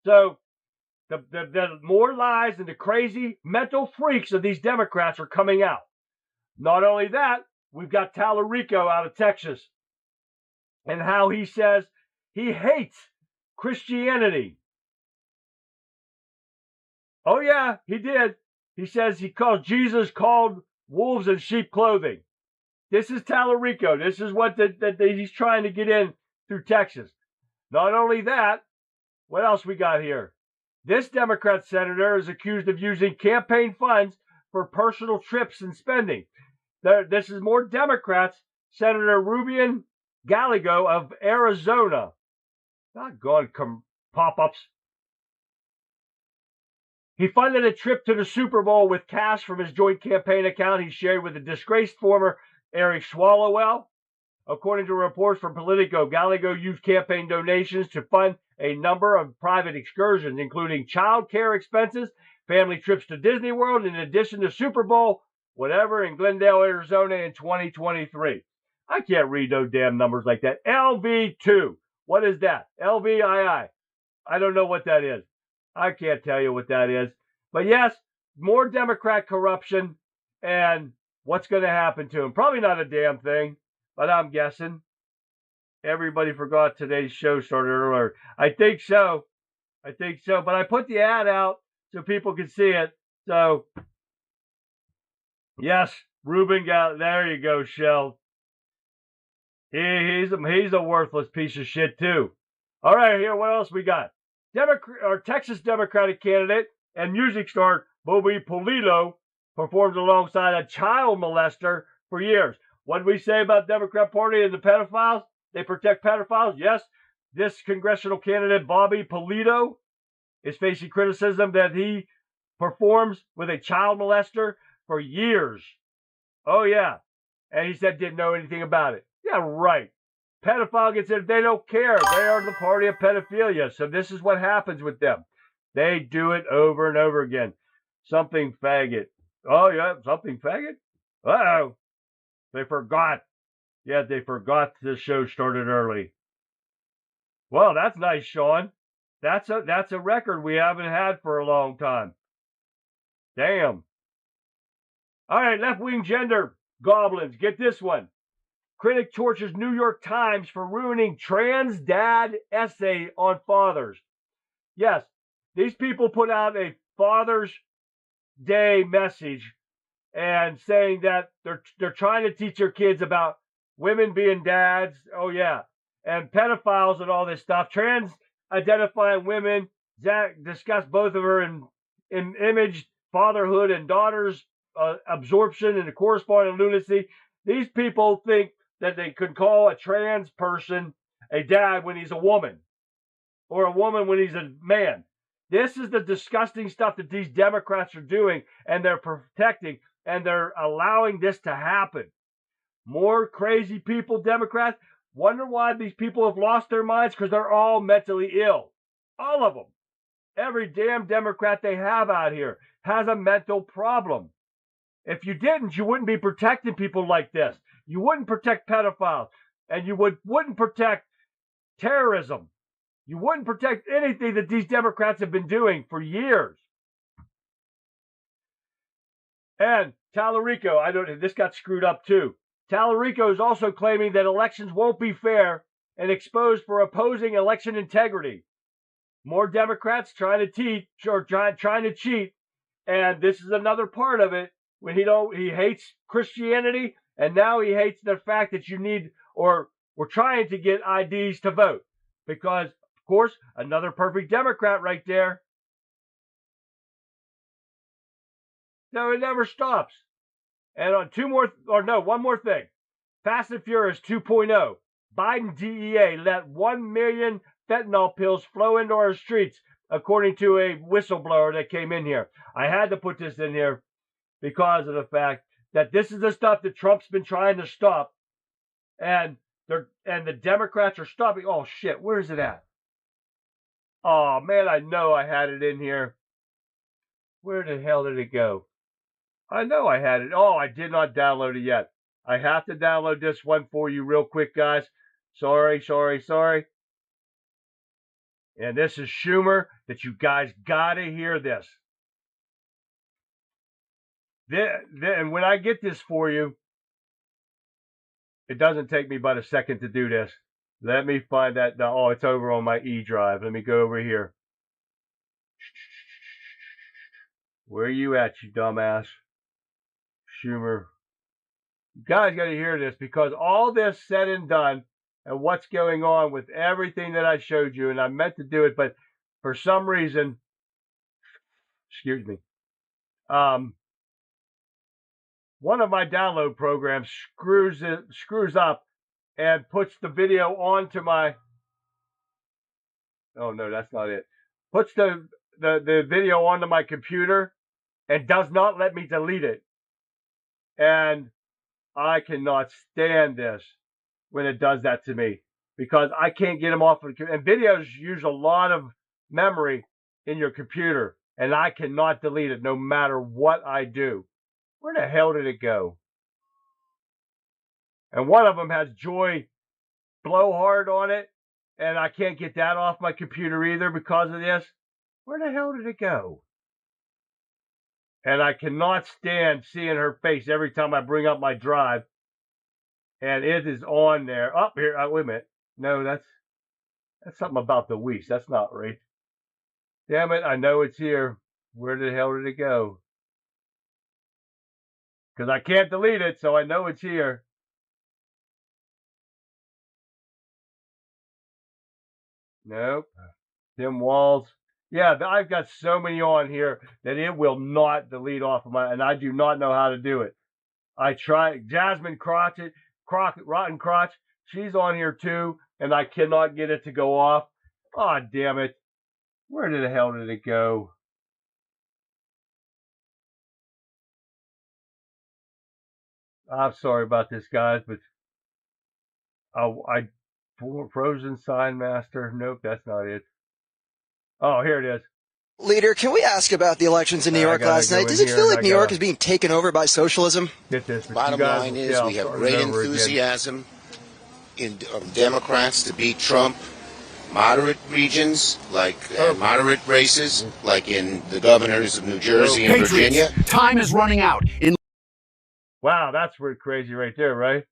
So the more lies and the crazy mental freaks of these Democrats are coming out. Not only that, we've got Tallarico out of Texas and how he says he hates Christianity. Oh, yeah, he did. He says Jesus called wolves in sheep clothing. This is Tallarico. This is what he's trying to get in through Texas. Not only that, what else we got here? This Democrat senator is accused of using campaign funds for personal trips and spending. This is more Democrats. Senator Ruben Gallego of Arizona. Doggone pop-ups. He funded a trip to the Super Bowl with cash from his joint campaign account he shared with the disgraced former Eric Swalwell. According to reports from Politico, Gallego used campaign donations to fund a number of private excursions, including child care expenses, family trips to Disney World, in addition to Super Bowl, whatever, in Glendale, Arizona in 2023. I can't read those damn numbers like that. LV2. What is that? LVII. I don't know what that is. I can't tell you what that is. But yes, more Democrat corruption, and what's going to happen to him? Probably not a damn thing, but I'm guessing. Everybody forgot today's show started earlier. I think so. But I put the ad out so people could see it. So, yes, Ruben got, there you go, Shell. He's a worthless piece of shit, too. All right, here, what else we got? Texas Democratic candidate and music star Bobby Pulido performed alongside a child molester for years. What did we say about Democrat Party and the pedophiles? They protect pedophiles? Yes. This congressional candidate, Bobby Pulido, is facing criticism that he performs with a child molester for years. Oh, yeah. And he said didn't know anything about it. Yeah, right. Pedophile gets it. They don't care. They are the party of pedophilia. So this is what happens with them. They do it over and over again. Something faggot. Oh, yeah, something faggot? Uh-oh. They forgot. Yeah, they forgot the show started early. Well, that's nice, Sean. That's a record we haven't had for a long time. Damn. All right, left-wing gender goblins. Get this one. Critic tortures New York Times for ruining trans dad essay on fathers. Yes, these people put out a Father's Day message and saying that they're trying to teach their kids about women being dads. Oh, yeah. And pedophiles and all this stuff. Trans identifying women. Zach discussed both of her in image, fatherhood, and daughters' absorption and the corresponding lunacy. These people think that they could call a trans person a dad when he's a woman, or a woman when he's a man. This is the disgusting stuff that these Democrats are doing, and they're protecting, and they're allowing this to happen. More crazy people, Democrats. Wonder why these people have lost their minds? Because they're all mentally ill. All of them. Every damn Democrat they have out here has a mental problem. If you didn't, you wouldn't be protecting people like this. You wouldn't protect pedophiles, and you wouldn't protect terrorism. You wouldn't protect anything that these Democrats have been doing for years. And Tallarico, this got screwed up too. Tallarico is also claiming that elections won't be fair and exposed for opposing election integrity. More Democrats trying to cheat, and this is another part of it. When he hates Christianity, and now he hates the fact that we're trying to get IDs to vote. Because, of course, another perfect Democrat right there. No, it never stops. And on one more thing. Fast and Furious 2.0. Biden DEA let 1 million fentanyl pills flow into our streets, according to a whistleblower that came in here. I had to put this in here because of the fact that this is the stuff that Trump's been trying to stop, and the Democrats are stopping. Oh shit, where is it at? Oh man, I know I had it in here. Where the hell did it go? I know I had it. Oh, I did not download it yet. I have to download this one for you real quick, guys. Sorry. And this is Schumer, that you guys gotta hear this. And when I get this for you, it doesn't take me but a second to do this. Let me find that. Oh, it's over on my E drive. Let me go over here. Where are you at, you dumbass? Schumer. You guys got to hear this, because all this said and done, and what's going on with everything that I showed you, and I meant to do it, but for some reason, excuse me, one of my download programs screws up and puts the video onto my, oh no, that's not it. Puts the video onto my computer and does not let me delete it. And I cannot stand this when it does that to me. because I can't get them off of the computer. And videos use a lot of memory in your computer, and I cannot delete it no matter what I do. Where the hell did it go? And one of them has Joy Blowhard on it, and I can't get that off my computer either because of this. Where the hell did it go? And I cannot stand seeing her face every time I bring up my drive. And it is on there. Up here. Wait a minute. No, that's something about the Weiss. That's not right. Damn it. I know it's here. Where the hell did it go? Because I can't delete it, so I know it's here. Nope. Tim Walls. Yeah, I've got so many on here that it will not delete off of my, and I do not know how to do it. I tried. Jasmine Rotten Crotch, she's on here too, and I cannot get it to go off. Oh, damn it. Where the hell did it go? I'm sorry about this, guys, but I Frozen Sign Master. Nope, that's not it. Oh, here it is. Leader, can we ask about the elections in New York last night? Does it feel like New York is being taken over by socialism? Get this. Bottom line is we have great enthusiasm of Democrats to beat Trump. Moderate regions, like moderate races, like in the governors of New Jersey and Virginia. Time is running out. Wow, that's crazy right there, right?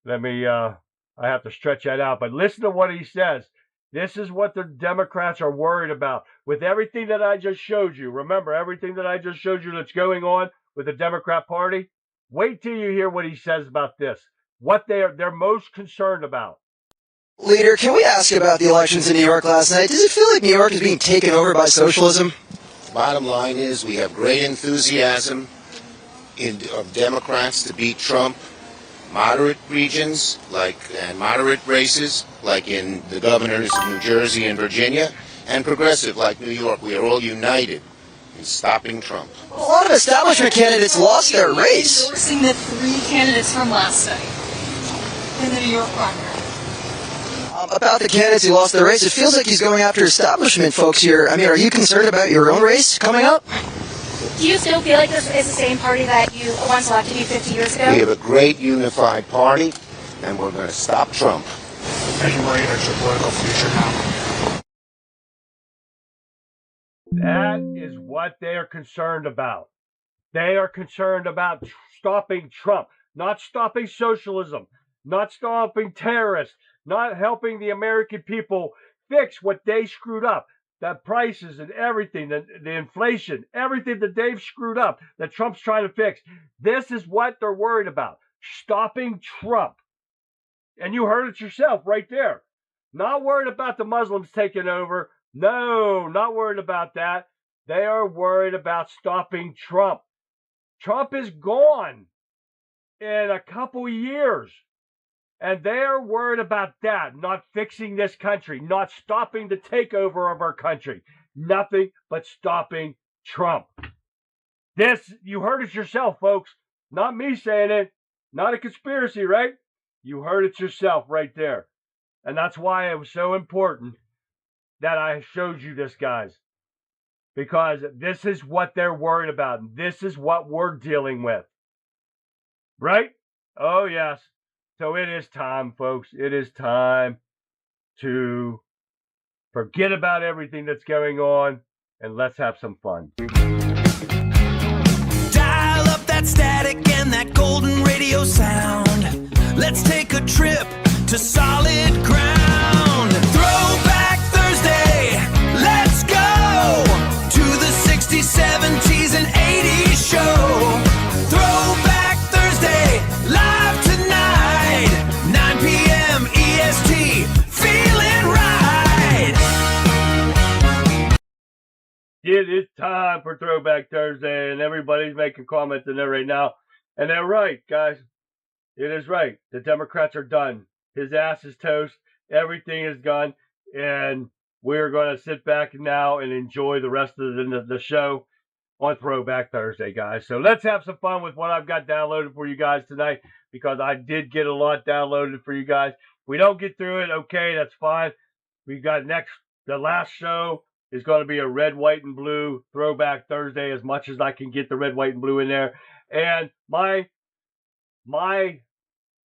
Let me, I have to stretch that out. But listen to what he says. This is what the Democrats are worried about. With everything that I just showed you, remember everything that I just showed you that's going on with the Democrat Party? Wait till you hear what he says about this. What they're most concerned about. Leader, can we ask about the elections in New York last night? Does it feel like New York is being taken over by socialism? Bottom line is we have great enthusiasm of Democrats to beat Trump. Moderate regions, and moderate races, like in the governors of New Jersey and Virginia, and progressive, like New York. We are all united in stopping Trump. A lot of establishment candidates lost their race. Endorsing the three candidates from last night in the New York primary. About the candidates who lost their race, it feels like he's going after establishment folks here. I mean, are you concerned about your own race coming up? Do you still feel like this is the same party that you once elected you 50 years ago? We have a great unified party, and we're going to stop Trump. Are you worried about your political future now? That is what they are concerned about. They are concerned about stopping Trump, not stopping socialism, not stopping terrorists, not helping the American people fix what they screwed up. The prices and everything, the inflation, everything that they've screwed up, that Trump's trying to fix. This is what they're worried about. Stopping Trump. And you heard it yourself right there. Not worried about the Muslims taking over. No, not worried about that. They are worried about stopping Trump. Trump is gone in a couple years. And they're worried about that, not fixing this country, not stopping the takeover of our country. Nothing but stopping Trump. This, you heard it yourself, folks. Not me saying it. Not a conspiracy, right? You heard it yourself right there. And that's why it was so important that I showed you this, guys. Because this is what they're worried about. And this is what we're dealing with. Right? Oh, yes. So it is time, folks. It is time to forget about everything that's going on and let's have some fun. Dial up that static and that golden radio sound. Let's take a trip to solid ground. Throwback Thursday. Let's go to the 60s, 70s, and 80s show. Throwback Thursday. Live tonight. 9 p.m. EST. Feeling right. It is time for Throwback Thursday, and everybody's making comments in there right now. And they're right, guys. It is right. The Democrats are done. His ass is toast. Everything is gone. And we're going to sit back now and enjoy the rest of the show on Throwback Thursday, guys. So let's have some fun with what I've got downloaded for you guys tonight, because I did get a lot downloaded for you guys. we don't get through it, okay, that's fine. We got the last show is going to be a red, white, and blue throwback Thursday, as much as I can get the red, white, and blue in there. And my,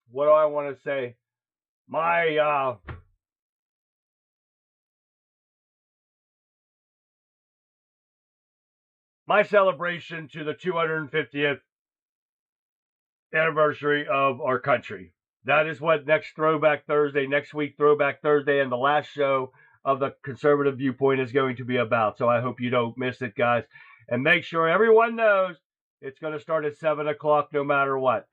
what do I want to say? My celebration to the 250th anniversary of our country. That is what next week Throwback Thursday, and the last show of the Conservative Viewpoint is going to be about. So I hope you don't miss it, guys. And make sure everyone knows it's going to start at 7 o'clock no matter what.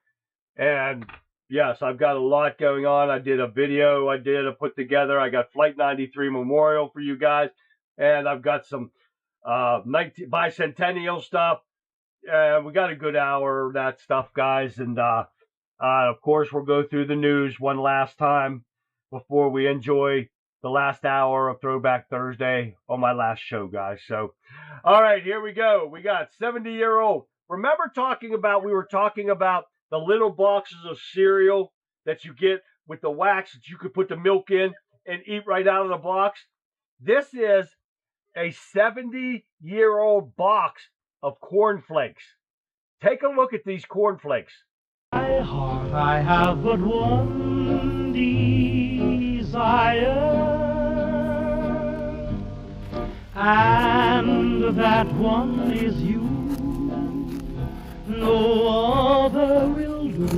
And yes, I've got a lot going on. I did a video I put together. I got Flight 93 Memorial for you guys. And I've got some bicentennial stuff. We got a good hour of that stuff, guys. And of course, we'll go through the news one last time before we enjoy the last hour of Throwback Thursday on my last show, guys. So, all right, here we go. We got 70-year-old. Remember we were talking about the little boxes of cereal that you get with the wax that you could put the milk in and eat right out of the box? This is a 70-year-old box of cornflakes. Take a look at these cornflakes. My heart, I have but one desire, and that one is you. No other will do.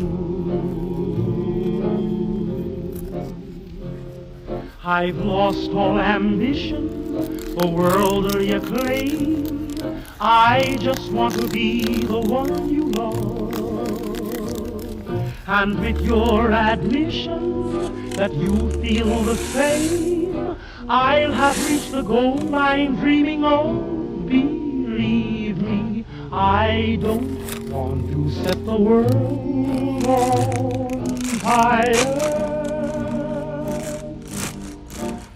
I've lost all ambition for worldly acclaim. I just want to be the one you love. And with your admission that you feel the same, I'll have reached the goal I'm dreaming of. Believe me, I don't want to set the world on fire.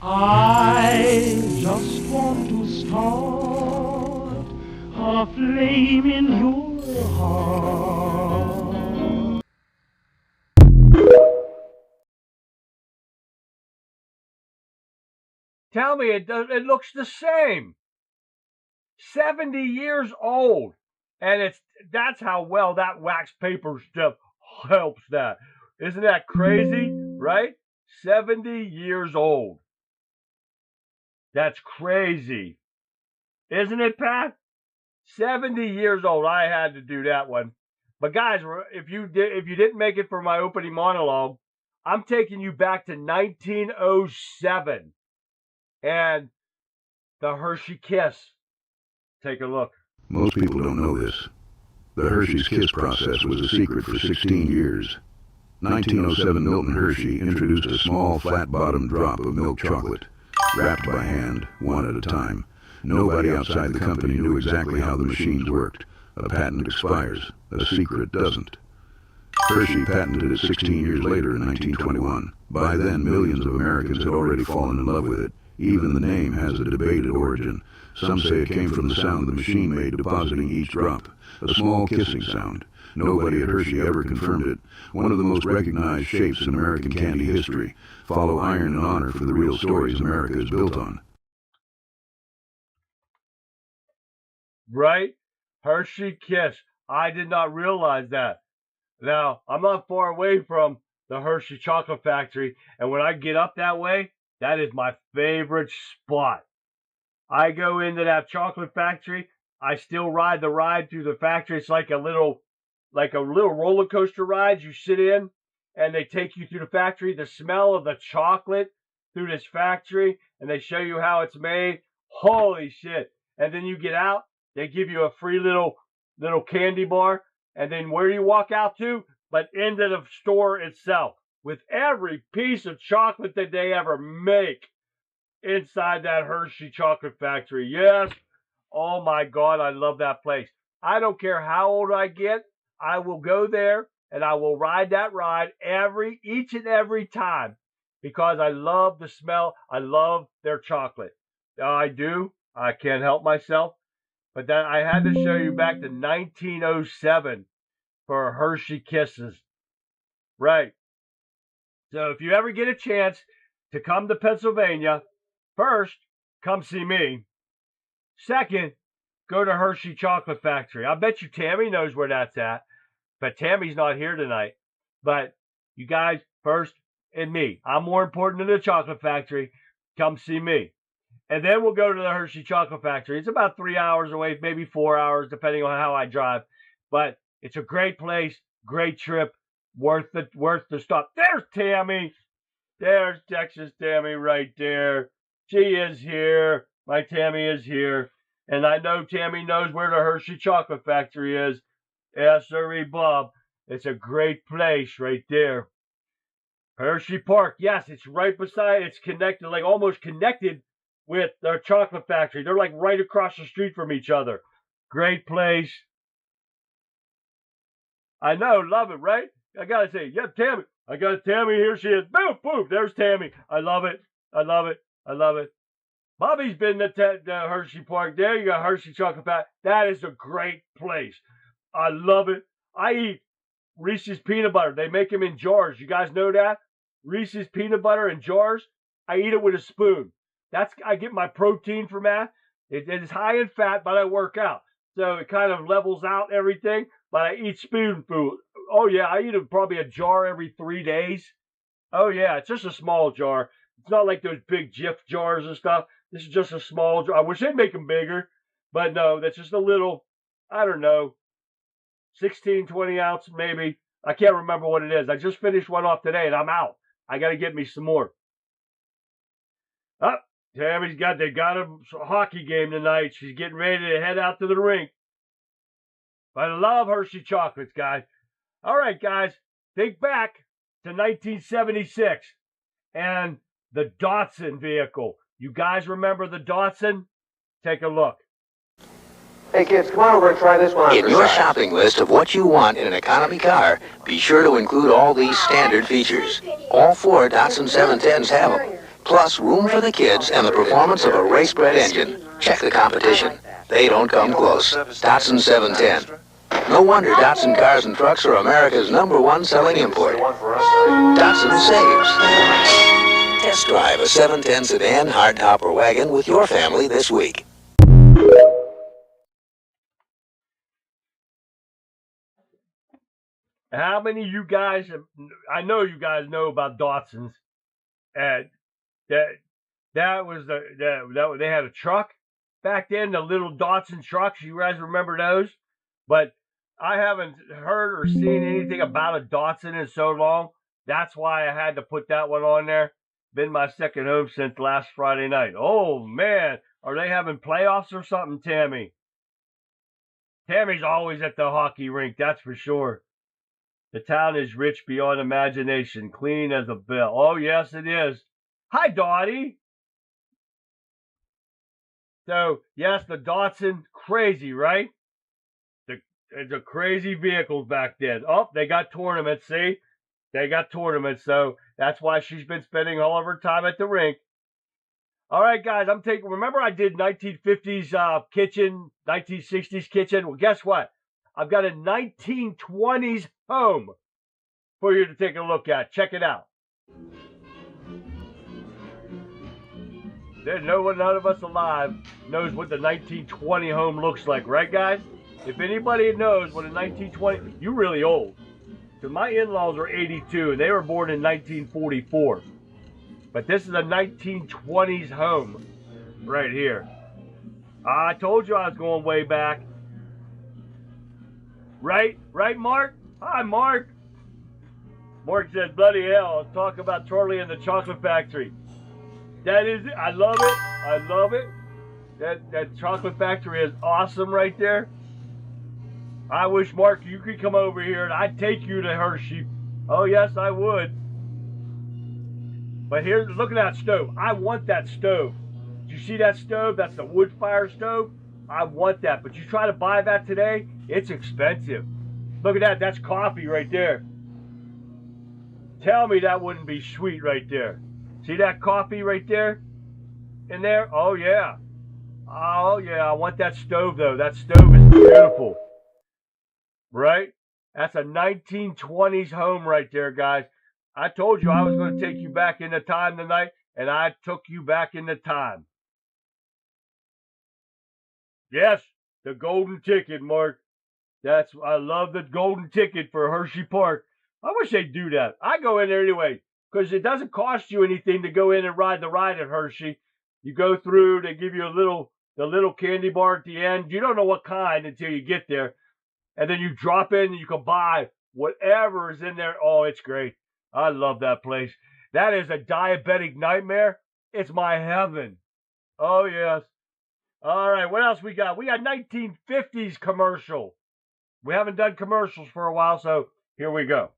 I just want to start a flame in your heart. Tell me it looks the same. 70 years old. And that's how well that wax paper stuff helps that. Isn't that crazy? Right? 70 years old. That's crazy. Isn't it, Pat? 70 years old. I had to do that one. But guys, if you didn't make it for my opening monologue, I'm taking you back to 1907 and the Hershey Kiss. Take a look. Most people don't know this. The Hershey's Kiss process was a secret for 16 years. 1907, Milton Hershey introduced a small, flat-bottomed drop of milk chocolate, wrapped by hand, one at a time. Nobody outside the company knew exactly how the machines worked. A patent expires. A secret doesn't. Hershey patented it 16 years later in 1921. By then, millions of Americans had already fallen in love with it. Even the name has a debated origin. Some say it came from the sound the machine made depositing each drop, a small kissing sound. Nobody at Hershey ever confirmed it. One of the most recognized shapes in American candy history. Follow iron and honor for the real stories America is built on. Right? Hershey Kiss. I did not realize that. Now, I'm not far away from the Hershey Chocolate Factory, and when I get up that way, that is my favorite spot. I go into that chocolate factory. I still ride the ride through the factory. It's like a little roller coaster ride. You sit in, and they take you through the factory. The smell of the chocolate through this factory, and they show you how it's made. Holy shit! And then you get out. They give you a free little candy bar, and then where do you walk out to? But into the store itself with every piece of chocolate that they ever make inside that Hershey Chocolate Factory. Yes. Oh my God, I love that place. I don't care how old I get. I will go there and I will ride that ride each and every time because I love the smell. I love their chocolate. I do. I can't help myself. But that I had to show you back to 1907 for Hershey Kisses. Right. So if you ever get a chance to come to Pennsylvania, first, come see me. Second, go to Hershey Chocolate Factory. I bet you Tammy knows where that's at, but Tammy's not here tonight. But you guys, first, and me. I'm more important than the chocolate factory. Come see me. And then we'll go to the Hershey Chocolate Factory. It's about 3 hours away, maybe 4 hours, depending on how I drive. But it's a great place, great trip, worth the stop. There's Tammy. There's Texas Tammy right there. She is here. My Tammy is here. And I know Tammy knows where the Hershey Chocolate Factory is. Yes, sirree, Bob. It's a great place right there. Hershey Park. Yes, it's right beside. It's connected, like almost connected with their chocolate factory. They're like right across the street from each other. Great place. I know, love it, right? I gotta say, yeah, Tammy. I got Tammy, here she is. Boom, boom, there's Tammy. I love it. I love it. I love it. Bobby's been to Hershey Park. There you go, Hershey Chocolate Factory. That is a great place. I love it. I eat Reese's peanut butter. They make them in jars. You guys know that? Reese's peanut butter in jars. I eat it with a spoon. I get my protein from that. It is high in fat, but I work out. So it kind of levels out everything, but I eat spoon food. Oh, yeah, I eat probably a jar every 3 days. Oh, yeah, it's just a small jar. It's not like those big Jif jars and stuff. This is just a small jar. I wish they'd make them bigger, but no, that's just a little, I don't know, 16, 20 ounce maybe. I can't remember what it is. I just finished one off today, and I'm out. I got to get me some more. Oh, Tammy's they got a hockey game tonight. She's getting ready to head out to the rink. But I love Hershey chocolates, guys. All right, guys, think back to 1976 and the Datsun vehicle. You guys remember the Datsun? Take a look. Hey kids, come on over and try this one on. In your shopping list of what you want in an economy car, be sure to include all these standard features. All 4 Datsun 710s have them. Plus room for the kids and the performance of a race-bred engine. Check the competition. They don't come close. Datsun 710. No wonder Datsun cars and trucks are America's #1 selling import. Datsun saves. Test drive a 710 sedan, hardtop, or wagon with your family this week. How many of you guys, I know you guys know about Datsuns. And that was they had a truck back then, the little Datsun trucks. You guys remember those? But I haven't heard or seen anything about a Datsun in so long. That's why I had to put that one on there. Been my second home since last Friday night. Oh, man. Are they having playoffs or something, Tammy? Tammy's always at the hockey rink, that's for sure. The town is rich beyond imagination, clean as a bell. Oh, yes, it is. Hi, Dottie. So, yes, the Datsun, crazy, right? The crazy vehicles back then. Oh, they got tournaments, see? They got tournaments, so that's why she's been spending all of her time at the rink. All right, guys, remember I did 1950s kitchen, 1960s kitchen? Well, guess what? I've got a 1920s home for you to take a look at. Check it out. There's none of us alive knows what the 1920 home looks like, right, guys? If anybody knows what a 1920, you're really old. Because my in-laws were 82, and they were born in 1944. But this is a 1920s home right here. I told you I was going way back. Right, Mark? Hi, Mark. Mark says, bloody hell, talk about Charlie and the Chocolate Factory. That is it. I love it. I love it. That chocolate factory is awesome right there. I wish, Mark, you could come over here and I'd take you to Hershey. Oh, yes, I would. But look at that stove. I want that stove. Did you see that stove? That's the wood fire stove. I want that. But you try to buy that today, it's expensive. Look at that. That's coffee right there. Tell me that wouldn't be sweet right there. See that coffee right there? In there? Oh, yeah. Oh, yeah. I want that stove, though. That stove is beautiful. Right? That's a 1920s home right there, guys. I told you I was going to take you back into time tonight, and I took you back into time. Yes, the golden ticket, Mark. I love the golden ticket for Hershey Park. I wish they'd do that. I go in there anyway, because it doesn't cost you anything to go in and ride the ride at Hershey. You go through, they give you the little candy bar at the end. You don't know what kind until you get there. And then you drop in and you can buy whatever is in there. Oh, it's great. I love that place. That is a diabetic nightmare. It's my heaven. Oh, yes. All right, what else we got? We got 1950s commercial. We haven't done commercials for a while, so here we go.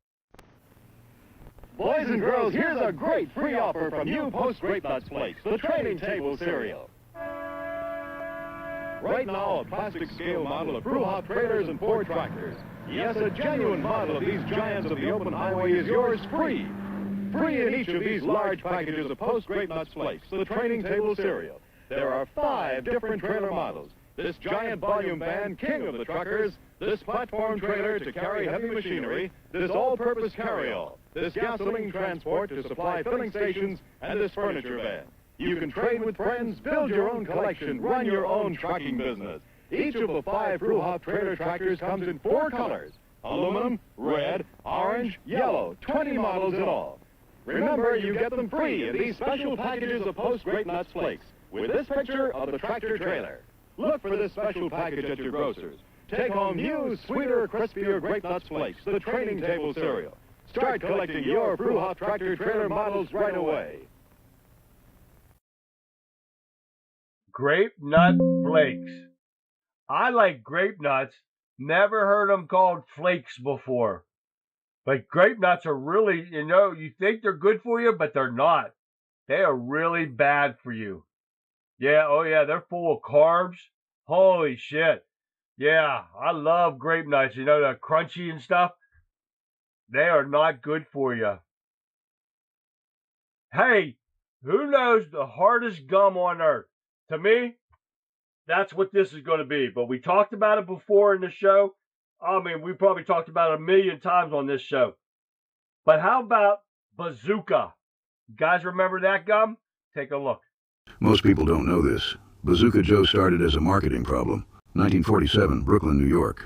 Boys and girls, here's a great free offer from you Post Grape Nuts Flakes, the training table cereal. Right now, a plastic scale model of Brewhoff trailers and Ford tractors. Yes, a genuine model of these giants of the open highway is yours free. Free in each of these large packages of Post Grape Nuts Flakes, the training table cereal. There are 5 different trailer models. This giant volume van, king of the truckers, this platform trailer to carry heavy machinery, this all-purpose carry-all, this gasoline transport to supply filling stations, and this furniture van. You can trade with friends, build your own collection, run your own trucking business. Each of the 5 Brewhoff trailer tractors comes in 4 colors: aluminum, red, orange, yellow, 20 models in all. Remember, you get them free in these special packages of Post Grape Nuts Flakes with this picture of the tractor trailer. Look for this special package at your grocer's. Take home new, sweeter, crispier Grape Nuts Flakes, the training table cereal. Start collecting your Brewhoff tractor trailer models right away. Grape Nut Flakes. I like grape nuts. Never heard them called flakes before. But grape nuts are really, you think they're good for you, but they're not. They are really bad for you. Yeah, oh yeah, they're full of carbs. Holy shit. Yeah, I love grape nuts. They're crunchy and stuff. They are not good for you. Hey, who knows the hardest gum on earth? To me, that's what this is going to be. But we talked about it before in the show. I mean, we probably talked about it 1,000,000 times on this show. But how about Bazooka? You guys remember that gum? Take a look. Most people don't know this. Bazooka Joe started as a marketing problem. 1947, Brooklyn, New York.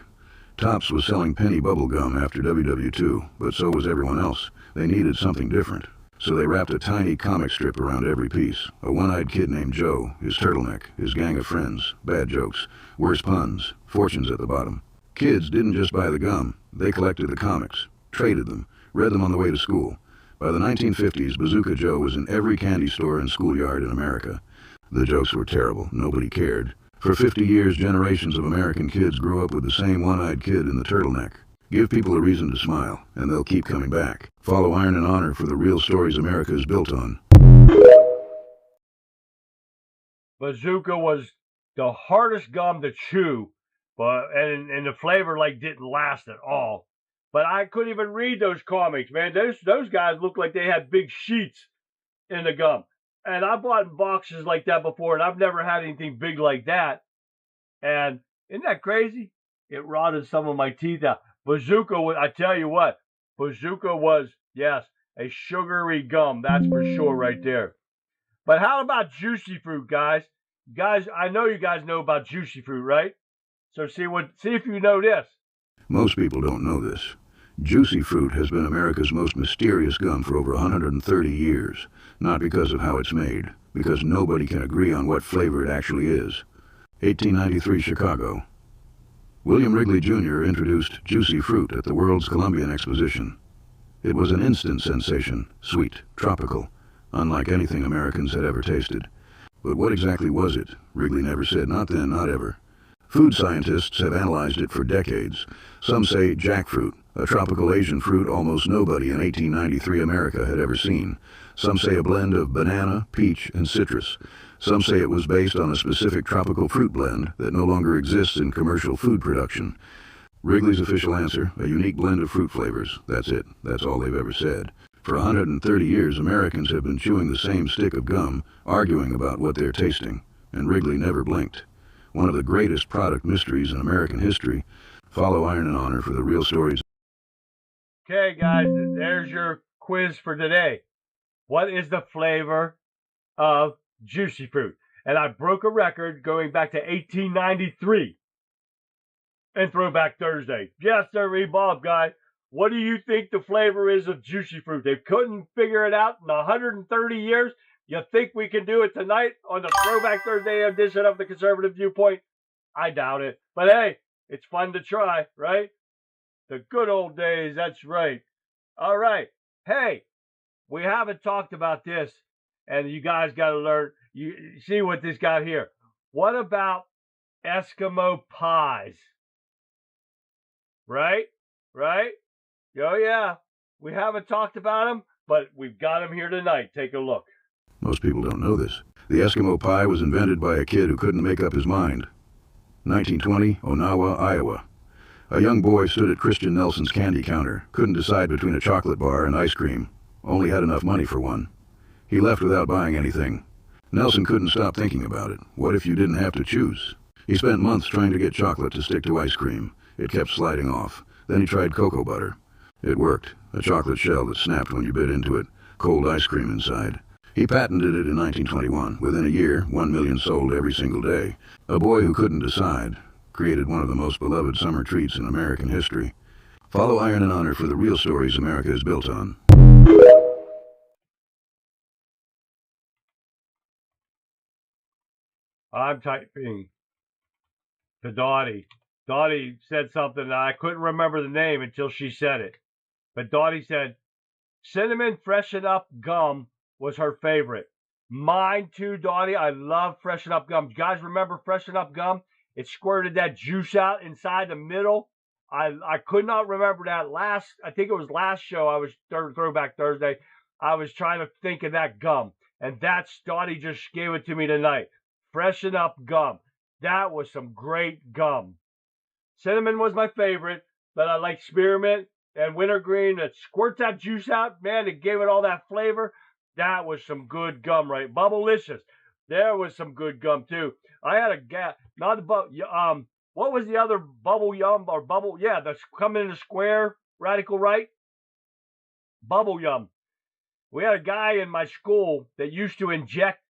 Topps was selling penny bubble gum after WW2, but so was everyone else. They needed something different. So they wrapped a tiny comic strip around every piece. A one-eyed kid named Joe, his turtleneck, his gang of friends, bad jokes, worse puns, fortunes at the bottom. Kids didn't just buy the gum. They collected the comics, traded them, read them on the way to school. By the 1950s, Bazooka Joe was in every candy store and schoolyard in America. The jokes were terrible. Nobody cared. For 50 years, generations of American kids grew up with the same one-eyed kid in the turtleneck. Give people a reason to smile, and they'll keep coming back. Follow Iron and Honor for the real stories America is built on. Bazooka was the hardest gum to chew, and the flavor didn't last at all. But I couldn't even read those comics, man. Those guys looked like they had big sheets in the gum. And I bought boxes like that before, and I've never had anything big like that. And isn't that crazy? It rotted some of my teeth out. Bazooka, I tell you what, Bazooka was, yes, a sugary gum. That's for sure right there. But how about Juicy Fruit, guys? Guys, I know you guys know about Juicy Fruit, right? So see if you know this. Most people don't know this. Juicy Fruit has been America's most mysterious gum for over 130 years. Not because of how it's made, because nobody can agree on what flavor it actually is. 1893 Chicago. William Wrigley Jr. introduced Juicy Fruit at the World's Columbian Exposition. It was an instant sensation, sweet, tropical, unlike anything Americans had ever tasted. But what exactly was it? Wrigley never said, not then, not ever. Food scientists have analyzed it for decades. Some say jackfruit, a tropical Asian fruit almost nobody in 1893 America had ever seen. Some say a blend of banana, peach, and citrus. Some say it was based on a specific tropical fruit blend that no longer exists in commercial food production. Wrigley's official answer, a unique blend of fruit flavors. That's it. That's all they've ever said. For 130 years, Americans have been chewing the same stick of gum, arguing about what they're tasting, and Wrigley never blinked. One of the greatest product mysteries in American history. Follow Iron and Honor for the real stories. Okay, guys, there's your quiz for today. What is the flavor of juicy fruit? And I broke a record going back to 1893 in Throwback Thursday. Yes, sir, Bob guy. What do you think the flavor is of juicy fruit? They couldn't figure it out in 130 years. You think we can do it tonight on the Throwback Thursday edition of the Conservative Viewpoint? I doubt it. But hey, it's fun to try, right? The good old days, that's right. All right. Hey, we haven't talked about this, and you guys got to learn. You see what this got here. What about Eskimo pies? Right? Right? Oh, yeah. We haven't talked about them, but we've got them here tonight. Take a look. Most people don't know this. The Eskimo pie was invented by a kid who couldn't make up his mind. 1920, Onawa, Iowa. A young boy stood at Christian Nelson's candy counter, couldn't decide between a chocolate bar and ice cream, only had enough money for one. He left without buying anything. Nelson couldn't stop thinking about it. What if you didn't have to choose? He spent months trying to get chocolate to stick to ice cream. It kept sliding off. Then he tried cocoa butter. It worked. A chocolate shell that snapped when you bit into it. Cold ice cream inside. He patented it in 1921. Within a year, 1 million sold every single day. A boy who couldn't decide created one of the most beloved summer treats in American history. Follow Iron and Honor for the real stories America is built on. I'm typing to Dottie. Dottie said something, and I couldn't remember the name until she said it. But Dottie said, cinnamon freshen up gum was her favorite. Mine too, Dottie. I love freshen up gum. You guys remember freshen up gum? It squirted that juice out inside the middle. I could not remember that I think it was last show I was Throwback Thursday. I was trying to think of that gum. And that's, Dottie just gave it to me tonight. Freshen up gum. That was some great gum. Cinnamon was my favorite, but I like spearmint and wintergreen. That squirts that juice out. Man, it gave it all that flavor. That was some good gum, right? Bubblicious. There was some good gum, too. I had what was the other bubble yum or bubble? Yeah, that's coming in a square, radical right. Bubble yum. We had a guy in my school that used to inject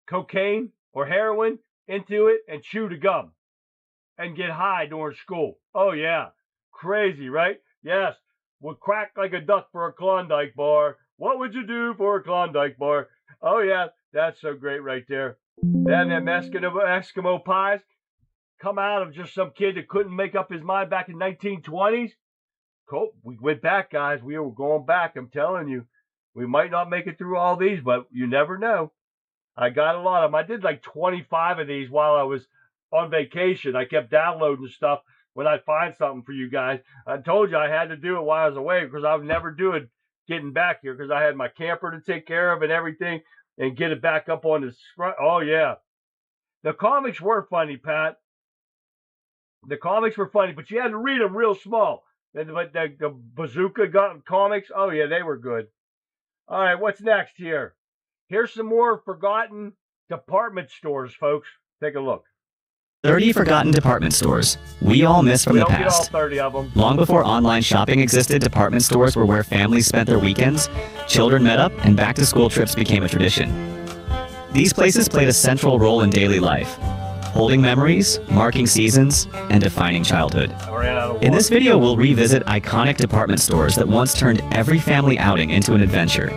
cocaine or heroin into it and chew the gum and get high during school. Oh, yeah. Crazy, right? Yes. Would crack like a duck for a Klondike bar. What would you do for a Klondike bar? Oh, yeah. That's so great right there. Then them Eskimo pies come out of just some kid that couldn't make up his mind back in 1920s. Cool. We went back, guys. We were going back. I'm telling you. We might not make it through all these, but you never know. I got a lot of them. I did like 25 of these while I was on vacation. I kept downloading stuff when I find something for you guys. I told you I had to do it while I was away because I would never do it getting back here because I had my camper to take care of and everything and get it back up on the front. Oh, yeah. The comics were funny, Pat. The comics were funny, but you had to read them real small. The Bazooka comics, oh, yeah, they were good. All right, what's next here? Here's some more forgotten department stores, folks. Take a look. 30 forgotten department stores we all miss from the Don't get all past. 30 of them. Long before online shopping existed, department stores were where families spent their weekends, children met up, and back-to-school trips became a tradition. These places played a central role in daily life, holding memories, marking seasons, and defining childhood. In this video, we'll revisit iconic department stores that once turned every family outing into an adventure.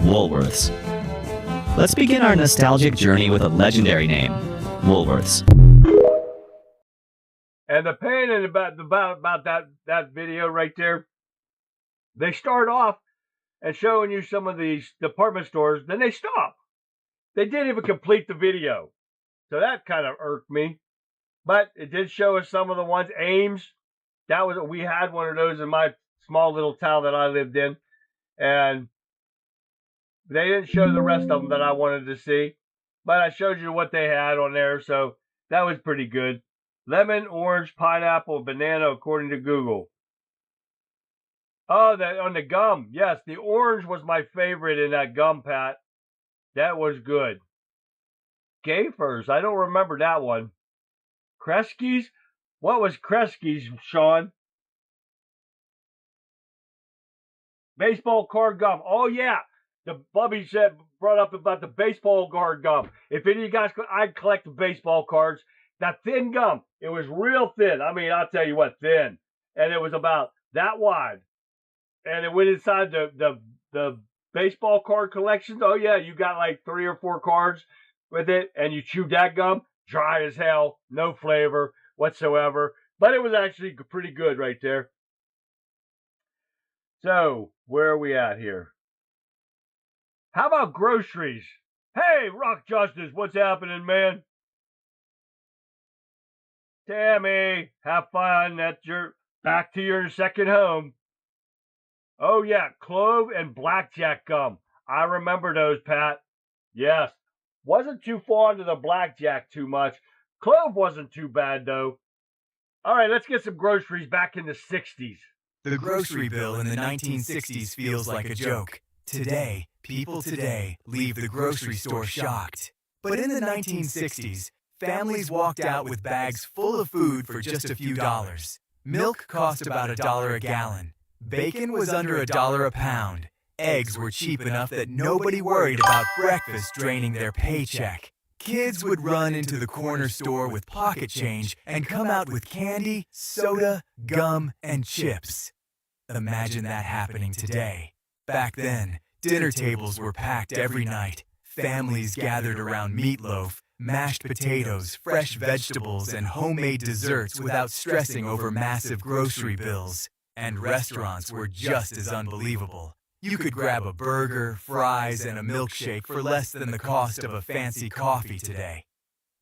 Woolworths. Let's begin our nostalgic journey with a legendary name, Woolworths. And the pain about that video right there, they start off and showing you some of these department stores, then they stop. They didn't even complete the video. So that kind of irked me. But it did show us some of the ones. Ames, we had one of those in my small little town that I lived in. And they didn't show the rest of them that I wanted to see. But I showed you what they had on there. So that was pretty good. Lemon, orange, pineapple, banana, according to Google. Oh, that on the gum. Yes, the orange was my favorite in that gum, Pat. That was good. Gafers. I don't remember that one. Kresge's? What was Kresge's, Sean? Baseball card gum. Oh, yeah. The Bubby brought up about the baseball card gum. If any of you guys, I'd collect the baseball cards. That thin gum, it was real thin. I mean, I'll tell you what, thin. And it was about that wide. And it went inside the baseball card collections. Oh, yeah, you got like 3 or 4 cards with it. And you chewed that gum, dry as hell, no flavor whatsoever. But it was actually pretty good right there. So, where are we at here? How about groceries? Hey, Rock Justice, what's happening, man? Tammy, have fun. That's your back to your second home. Oh, yeah, clove and blackjack gum. I remember those, Pat. Yes. Wasn't too fond of the blackjack too much. Clove wasn't too bad, though. All right, let's get some groceries back in the 60s. The grocery bill in the 1960s feels like a joke. Today, people today leave the grocery store shocked. But in the 1960s, families walked out with bags full of food for just a few dollars. Milk cost about $1 a gallon. Bacon was under $1 a pound. Eggs were cheap enough that nobody worried about breakfast draining their paycheck. Kids would run into the corner store with pocket change and come out with candy, soda, gum, and chips. Imagine that happening today. Back then, dinner tables were packed every night. Families gathered around meatloaf, mashed potatoes, fresh vegetables, and homemade desserts without stressing over massive grocery bills. And restaurants were just as unbelievable. You could grab a burger, fries, and a milkshake for less than the cost of a fancy coffee today.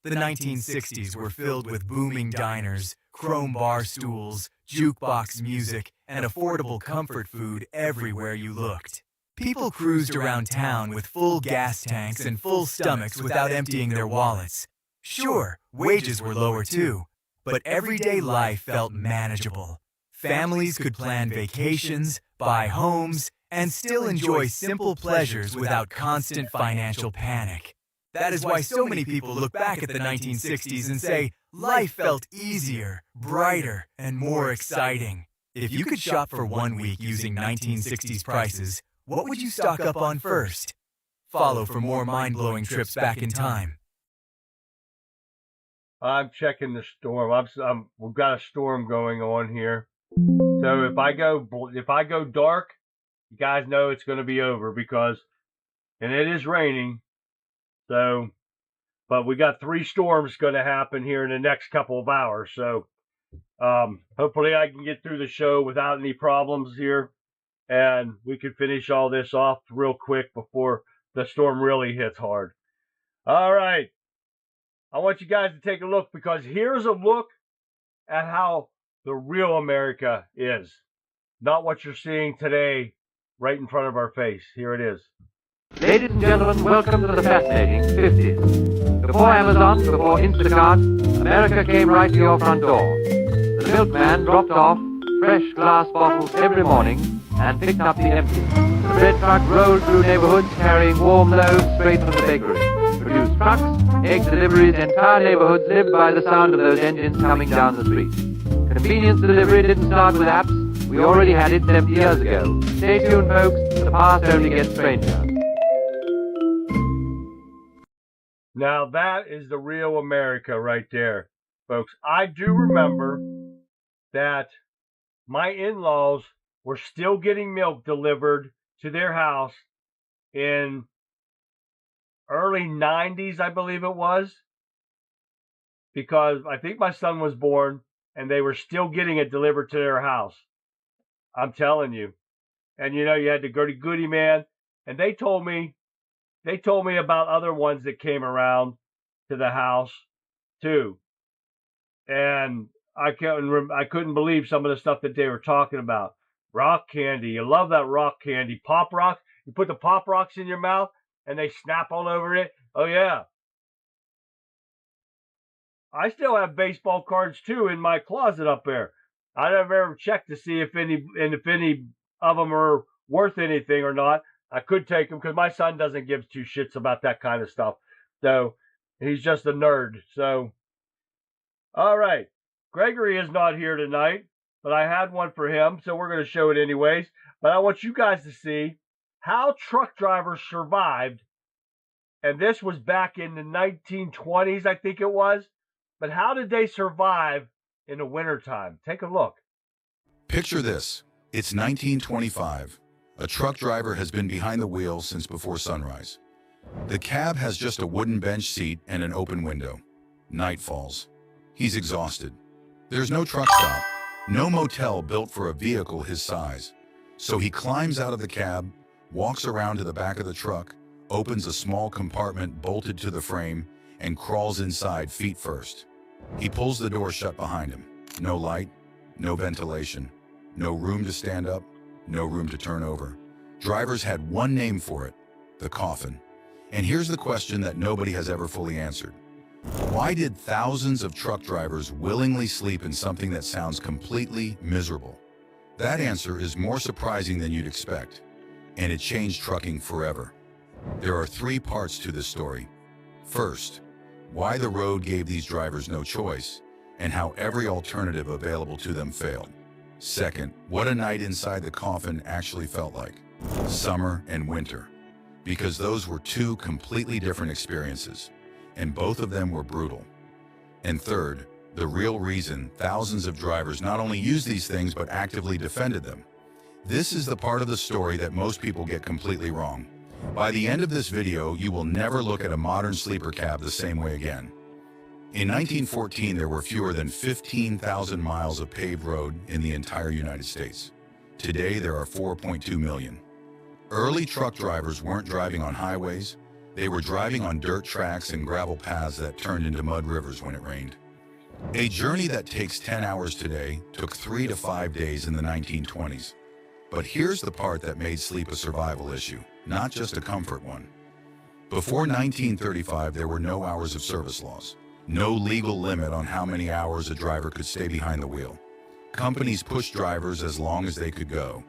The 1960s were filled with booming diners, chrome bar stools, jukebox music, and affordable comfort food everywhere you looked. People cruised around town with full gas tanks and full stomachs without emptying their wallets. Sure, wages were lower too, but everyday life felt manageable. Families could plan vacations, buy homes, and still enjoy simple pleasures without constant financial panic. That is why so many people look back at the 1960s and say, life felt easier, brighter, and more exciting. If you could shop for 1 week using 1960s prices, what would you stock up on first? Follow for more mind-blowing trips back in time. I'm checking the storm. We've got a storm going on here. So if I go dark, you guys know it's going to be over and it is raining. So, but we got 3 storms going to happen here in the next couple of hours. So, hopefully I can get through the show without any problems here, and we can finish all this off real quick before the storm really hits hard. All right. I want you guys to take a look, because here's a look at how the real America is. Not what you're seeing today right in front of our face. Here it is. Ladies and gentlemen, welcome to the fascinating 50s. Before Amazon, before Instacart, America came right to your front door. The milkman dropped off fresh glass bottles every morning and picked up the empty. The bread truck rolled through neighborhoods carrying warm loaves straight from the bakery. Produced trucks, egg deliveries, entire neighborhoods lived by the sound of those engines coming down the street. Convenience delivery didn't start with apps. We already had it 70 years ago. Stay tuned, folks. The past only gets stranger. Now that is the real America right there, folks. I do remember that my in-laws were still getting milk delivered to their house in early 90s, I believe it was, because I think my son was born and they were still getting it delivered to their house. I'm telling you. And you had to go to Goody Man, and they told me about other ones that came around to the house too. And I couldn't believe some of the stuff that they were talking about. Rock candy. You love that rock candy. Pop Rock. You put the Pop Rocks in your mouth and they snap all over it. Oh yeah. I still have baseball cards too in my closet up there. I never ever checked to see if any of them are worth anything or not. I could take them because my son doesn't give 2 shits about that kind of stuff. So he's just a nerd. So, all right. Gregory is not here tonight, but I had one for him, so we're going to show it anyways. But I want you guys to see how truck drivers survived. And this was back in the 1920s, I think it was. But how did they survive in the wintertime? Take a look. Picture this. It's 1925. A truck driver has been behind the wheel since before sunrise. The cab has just a wooden bench seat and an open window. Night falls. He's exhausted. There's no truck stop, no motel built for a vehicle his size. So he climbs out of the cab, walks around to the back of the truck, opens a small compartment bolted to the frame, and crawls inside feet first. He pulls the door shut behind him. No light, no ventilation, no room to stand up, no room to turn over. Drivers had one name for it, the coffin. And here's the question that nobody has ever fully answered. Why did thousands of truck drivers willingly sleep in something that sounds completely miserable? That answer is more surprising than you'd expect, and it changed trucking forever. There are three parts to this story. First, why the road gave these drivers no choice, and how every alternative available to them failed. Second, what a night inside the coffin actually felt like. Summer and winter. Because those were two completely different experiences, and both of them were brutal. And third, the real reason thousands of drivers not only used these things but actively defended them. This is the part of the story that most people get completely wrong. By the end of this video, you will never look at a modern sleeper cab the same way again. In 1914, there were fewer than 15,000 miles of paved road in the entire United States. Today, there are 4.2 million. Early truck drivers weren't driving on highways. They were driving on dirt tracks and gravel paths that turned into mud rivers when it rained. A journey that takes 10 hours today took 3 to 5 days in the 1920s. But here's the part that made sleep a survival issue, not just a comfort one. Before 1935, there were no hours of service laws, no legal limit on how many hours a driver could stay behind the wheel. Companies pushed drivers as long as they could go,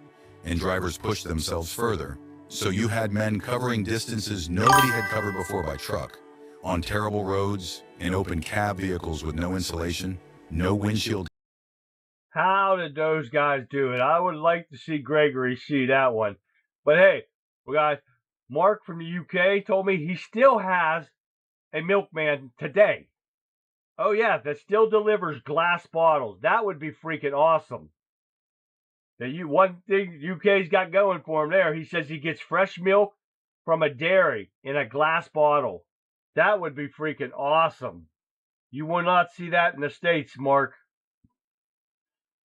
and drivers pushed themselves further, so you had men covering distances nobody had covered before by truck, on terrible roads, in open cab vehicles with no insulation, no windshield. How did those guys do it? I would like to see Gregory see that one. But hey, we got Mark from the UK told me he still has a milkman today. Oh yeah, that still delivers glass bottles. That would be freaking awesome. One thing UK's got going for him there, he says he gets fresh milk from a dairy in a glass bottle. That would be freaking awesome. You will not see that in the States, Mark.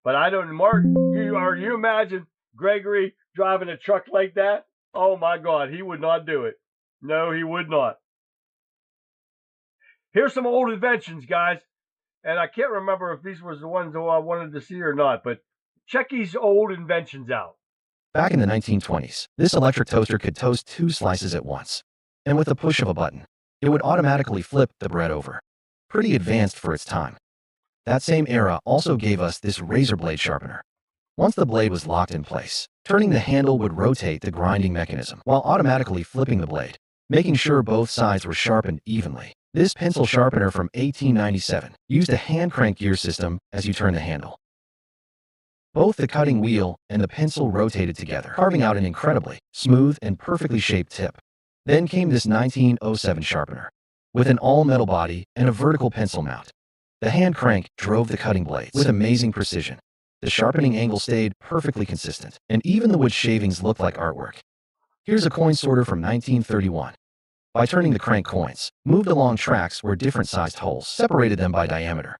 But I don't, Mark, you imagine Gregory driving a truck like that? Oh my God, he would not do it. No, he would not. Here's some old inventions, guys. And I can't remember if these was the ones that I wanted to see or not, but check these old inventions out. Back in the 1920s, this electric toaster could toast 2 slices at once. And with the push of a button, it would automatically flip the bread over. Pretty advanced for its time. That same era also gave us this razor blade sharpener. Once the blade was locked in place, turning the handle would rotate the grinding mechanism while automatically flipping the blade, making sure both sides were sharpened evenly. This pencil sharpener from 1897 used a hand crank gear system as you turn the handle. Both the cutting wheel and the pencil rotated together, carving out an incredibly smooth and perfectly shaped tip. Then came this 1907 sharpener, with an all-metal body and a vertical pencil mount. The hand crank drove the cutting blades with amazing precision. The sharpening angle stayed perfectly consistent, and even the wood shavings looked like artwork. Here's a coin sorter from 1931. By turning the crank coins, moved along tracks where different sized holes separated them by diameter.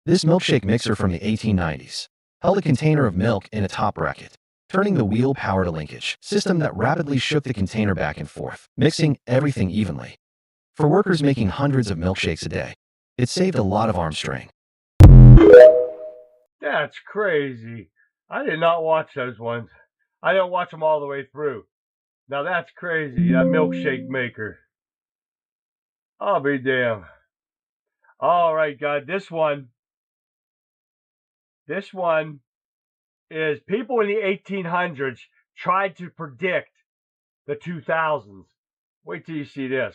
This milkshake mixer from the 1890s held a container of milk in a top bracket, turning the wheel-powered linkage system that rapidly shook the container back and forth, mixing everything evenly. For workers making hundreds of milkshakes a day, it saved a lot of arm strain. That's crazy. I did not watch those ones. I didn't watch them all the way through. Now that's crazy, that milkshake maker. I'll be damned. All right, guys, this one is people in the 1800s tried to predict the 2000s. Wait till you see this.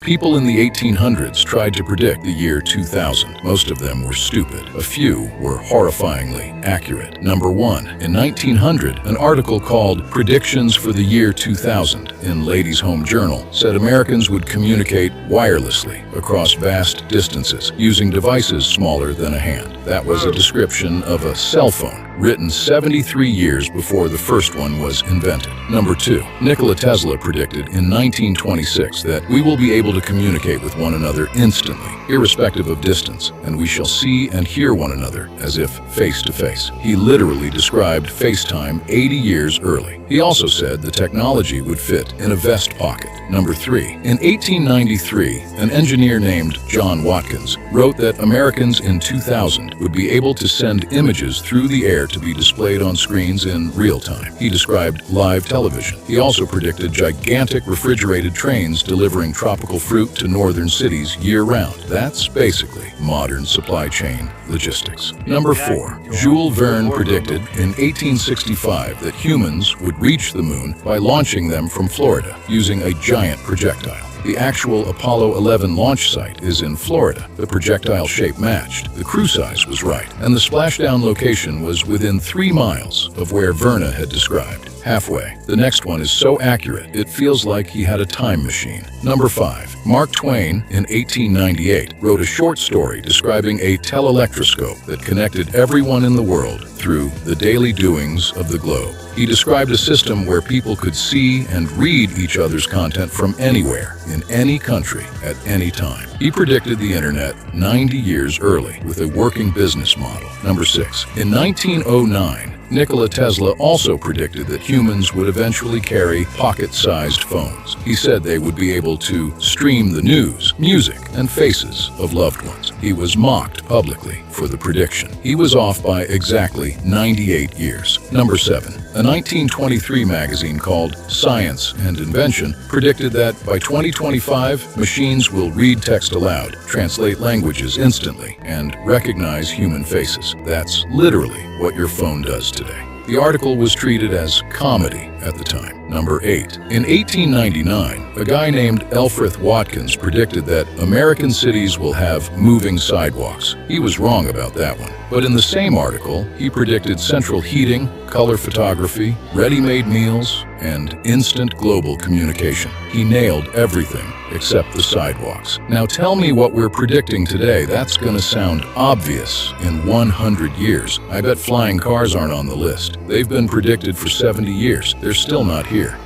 People in the 1800s tried to predict the year 2000. Most of them were stupid. A few were horrifyingly accurate. Number 1. In 1900, an article called Predictions for the Year 2000 in Ladies' Home Journal said Americans would communicate wirelessly across vast distances using devices smaller than a hand. That was a description of a cell phone written 73 years before the first one was invented. Number 2. Nikola Tesla predicted in 1926 that we will be able to communicate with one another instantly, irrespective of distance, and we shall see and hear one another as if face to face. He literally described FaceTime 80 years early. He also said the technology would fit in a vest pocket. Number 3. In 1893, an engineer named John Watkins wrote that Americans in 2000 would be able to send images through the air to be displayed on screens in real time. He described live television. He also predicted gigantic refrigerated trains delivering tropical fruit to northern cities year-round. That's basically modern supply chain logistics. Number 4. Jules Verne predicted in 1865 that humans would reach the moon by launching them from Florida using a giant projectile. The actual Apollo 11 launch site is in Florida. The projectile shape matched, the crew size was right, and the splashdown location was within 3 miles of where Verne had described. Halfway. The next one is so accurate, it feels like he had a time machine. Number 5. Mark Twain, in 1898, wrote a short story describing a telelectroscope that connected everyone in the world through the daily doings of the globe. He described a system where people could see and read each other's content from anywhere, in any country, at any time. He predicted the internet 90 years early with a working business model. Number 6. In 1909, Nikola Tesla also predicted that humans would eventually carry pocket-sized phones. He said they would be able to stream the news, music, and faces of loved ones. He was mocked publicly for the prediction. He was off by exactly 98 years. Number 7. A 1923 magazine called Science and Invention predicted that by 2025, machines will read text aloud, translate languages instantly, and recognize human faces. That's literally what your phone does today. The article was treated as comedy at the time. Number 8. In 1899, a guy named Elfrith Watkins predicted that American cities will have moving sidewalks. He was wrong about that one. But in the same article, he predicted central heating, color photography, ready-made meals, and instant global communication. He nailed everything except the sidewalks. Now tell me what we're predicting today. That's gonna sound obvious in 100 years. I bet flying cars aren't on the list. They've been predicted for 70 years. They're still not here.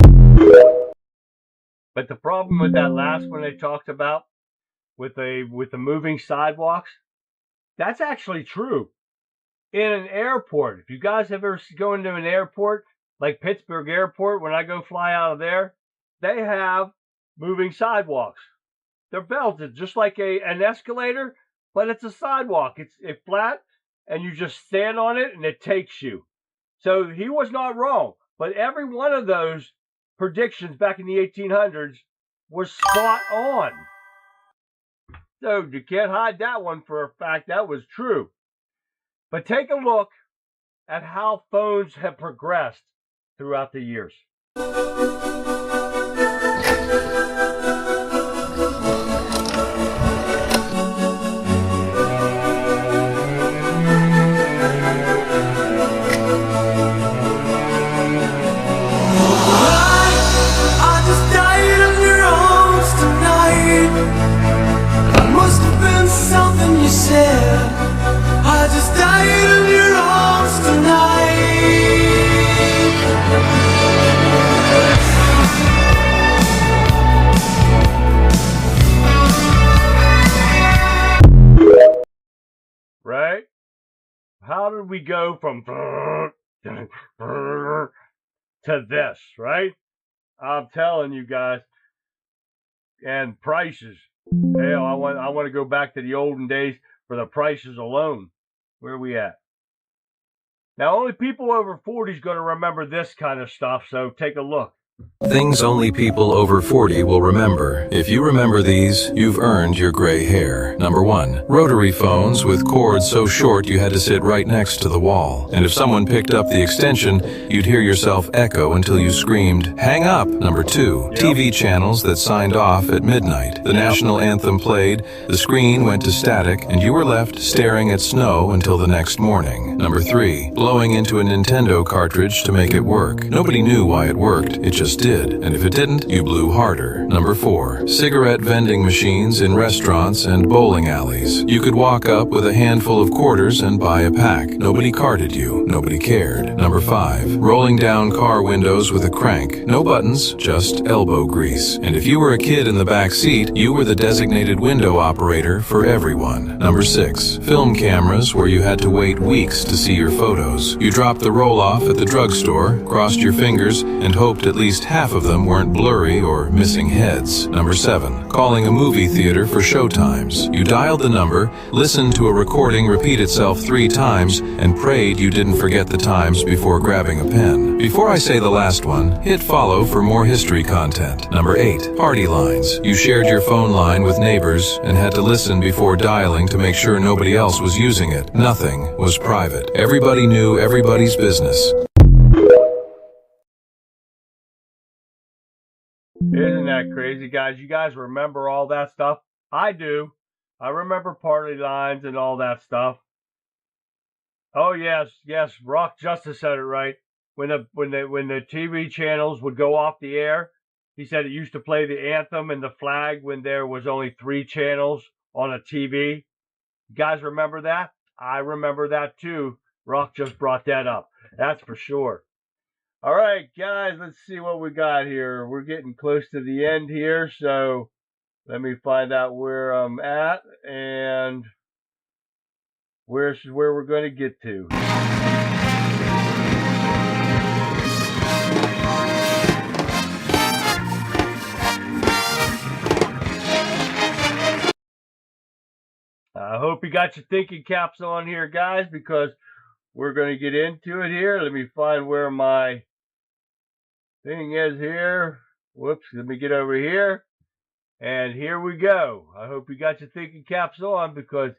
But the problem with that last one they talked about with the moving sidewalks, that's actually true. In an airport, if you guys have ever gone to an airport, like Pittsburgh Airport, when I go fly out of there, they have moving sidewalks. They're belted just like an escalator, but it's a sidewalk. It's flat, and you just stand on it, and it takes you. So he was not wrong. But every one of those predictions back in the 1800s was spot on. So you can't hide that one for a fact. That was true. But take a look at how phones have progressed throughout the years. I just died in your arms tonight. Right? How did we go from to this, right? I'm telling you guys. And prices. Hell, I want to go back to the olden days for the prices alone. Where are we at? Now, only people over 40 is going to remember this kind of stuff, so take a look. Things only people over 40 will remember. If you remember these, you've earned your gray hair. Number 1. Rotary phones with cords so short you had to sit right next to the wall. And if someone picked up the extension, you'd hear yourself echo until you screamed, "Hang up!" Number 2. TV channels that signed off at midnight. The national anthem played, the screen went to static, and you were left staring at snow until the next morning. Number 3. Blowing into a Nintendo cartridge to make it work. Nobody knew why it worked, it just did. And if it didn't, you blew harder. Number 4. Cigarette vending machines in restaurants and bowling alleys. You could walk up with a handful of quarters and buy a pack. Nobody carded you. Nobody cared. Number 5. Rolling down car windows with a crank. No buttons, just elbow grease. And if you were a kid in the back seat, you were the designated window operator for everyone. Number 6. Film cameras where you had to wait weeks to see your photos. You dropped the roll-off at the drugstore, crossed your fingers, and hoped at least half of them weren't blurry or missing heads. Number 7. Calling a movie theater for showtimes. You dialed the number, listened to a recording repeat itself 3 times, and prayed you didn't forget the times before grabbing a pen. Before I say the last one, hit follow for more history content. Number 8. Party lines. You shared your phone line with neighbors and had to listen before dialing to make sure nobody else was using it. Nothing was private. Everybody knew everybody's business. Isn't that crazy, guys? You guys remember all that stuff? I do. I remember party lines and all that stuff. Oh yes, Rock Justice said it right. When the TV channels would go off the air, he said it used to play the anthem and the flag when there was only 3 channels on a TV. You guys remember that? I remember that too. Rock just brought that up. That's for sure. All right, guys, let's see what we got here. We're getting close to the end here, so let me find out where I'm at and where we're going to get to. I hope you got your thinking caps on here, guys, because we're going to get into it here. Let me find where my thing is here. Whoops, let me get over here. And here we go. I hope you got your thinking caps on because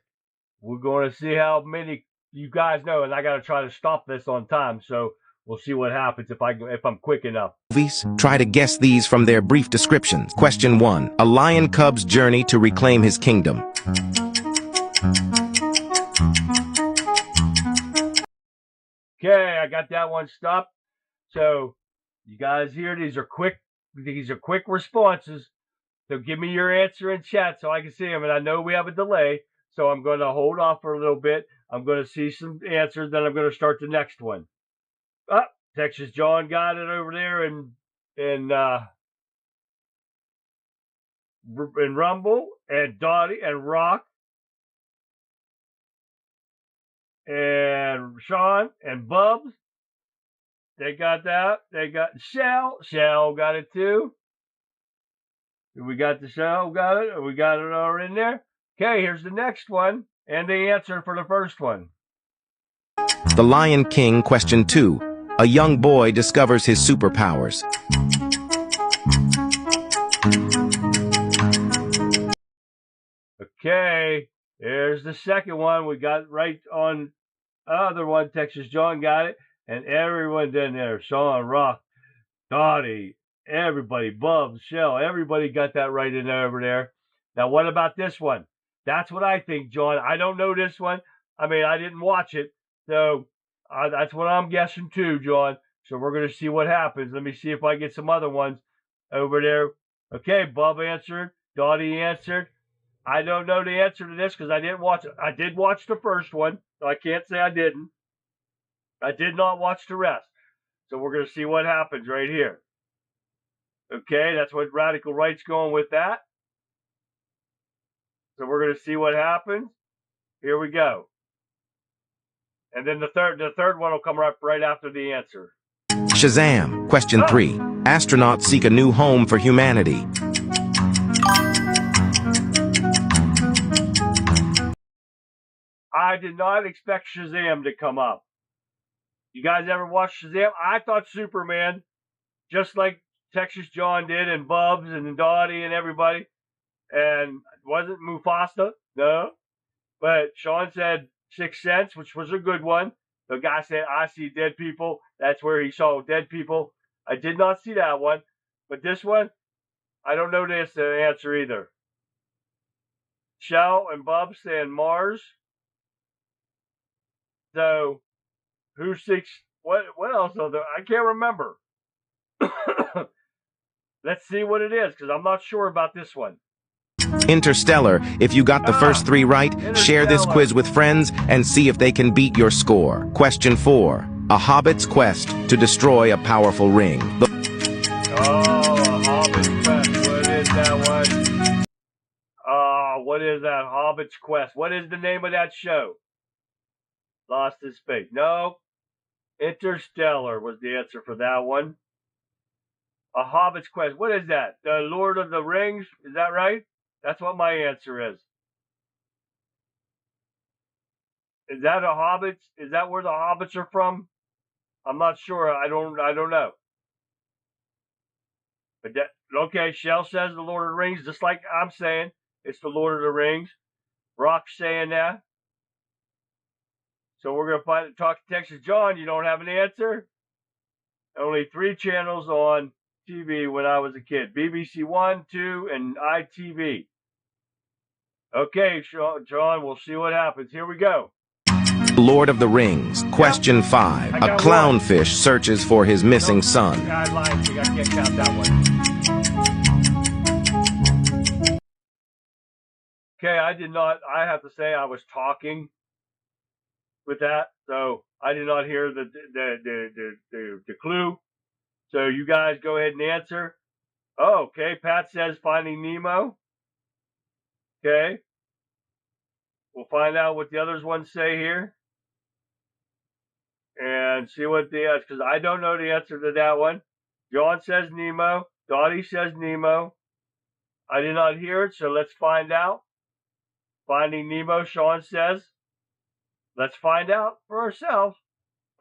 we're going to see how many you guys know. And I got to try to stop this on time. So we'll see what happens if I'm quick enough. Movies? Try to guess these from their brief descriptions. Question 1. A lion cub's journey to reclaim his kingdom. Okay, I got that one stopped. So you guys here, these are quick responses. So give me your answer in chat so I can see them. And I know we have a delay, so I'm going to hold off for a little bit. I'm going to see some answers, then I'm going to start the next one. Texas John got it over there in Rumble, and Dottie and Rock, and Sean and Bubs. They got that. They got Shell. Shell got it too. We got the Shell. Got it. We got it all in there. Okay, here's the next one. And the answer for the first one. The Lion King. Question 2. A young boy discovers his superpowers. Okay, there's the second one. We got right on other one. Texas John got it. And everyone's in there. Sean, Rock, Dottie, everybody, Bubs, Shell, everybody got that right in there over there. Now, what about this one? That's what I think, John. I don't know this one. I mean, I didn't watch it. So that's what I'm guessing too, John. So we're going to see what happens. Let me see if I get some other ones over there. Okay, Bub answered. Dottie answered. I don't know the answer to this because I didn't watch it. I did watch the first one, so I can't say I didn't. I did not watch the rest. So we're going to see what happens right here. Okay, that's what Radical Right's going with that. So we're going to see what happens. Here we go. And then the third one will come right after the answer. Shazam. Question 3. Astronauts seek a new home for humanity. I did not expect Shazam to come up. You guys ever watch Shazam? I thought Superman, just like Texas John did, and Bubs and Dottie and everybody. And it wasn't Mufasa, no. But Sean said Sixth Sense, which was a good one. The guy said, I see dead people. That's where he saw dead people. I did not see that one. But this one, I don't know the answer either. Shell and Bub saying Mars. So, who's six? What else are there? I can't remember. Let's see what it is, because I'm not sure about this one. Interstellar. If you got the first 3 right, share this quiz with friends and see if they can beat your score. Question 4. A hobbit's quest to destroy a powerful ring. A Hobbit's Quest. What is that one? What is that? Hobbit's Quest. What is the name of that show? Lost in Space. No. Interstellar was the answer for that one. A Hobbit's Quest. What is that? The Lord of the Rings? Is that right? That's what my answer is. Is that a Hobbit? Is that where the Hobbits are from? I'm not sure. I don't know. But okay, Shell says the Lord of the Rings, just like I'm saying, it's the Lord of the Rings. Rock's saying that. So we're gonna talk to Texas John. You don't have an answer? Only 3 channels on TV when I was a kid. BBC 1, 2, and ITV. Okay, John, we'll see what happens. Here we go. Lord of the Rings. Question 5. A clownfish searches for his missing son. I lied. I can't count that one. Okay, I have to say I was talking with that, so I did not hear the clue. So you guys go ahead and answer. Oh, okay. Pat says Finding Nemo. Okay. We'll find out what the others ones say here. And see what the answer, because I don't know the answer to that one. John says Nemo. Dottie says Nemo. I did not hear it, so let's find out. Finding Nemo, Sean says. Let's find out for ourselves.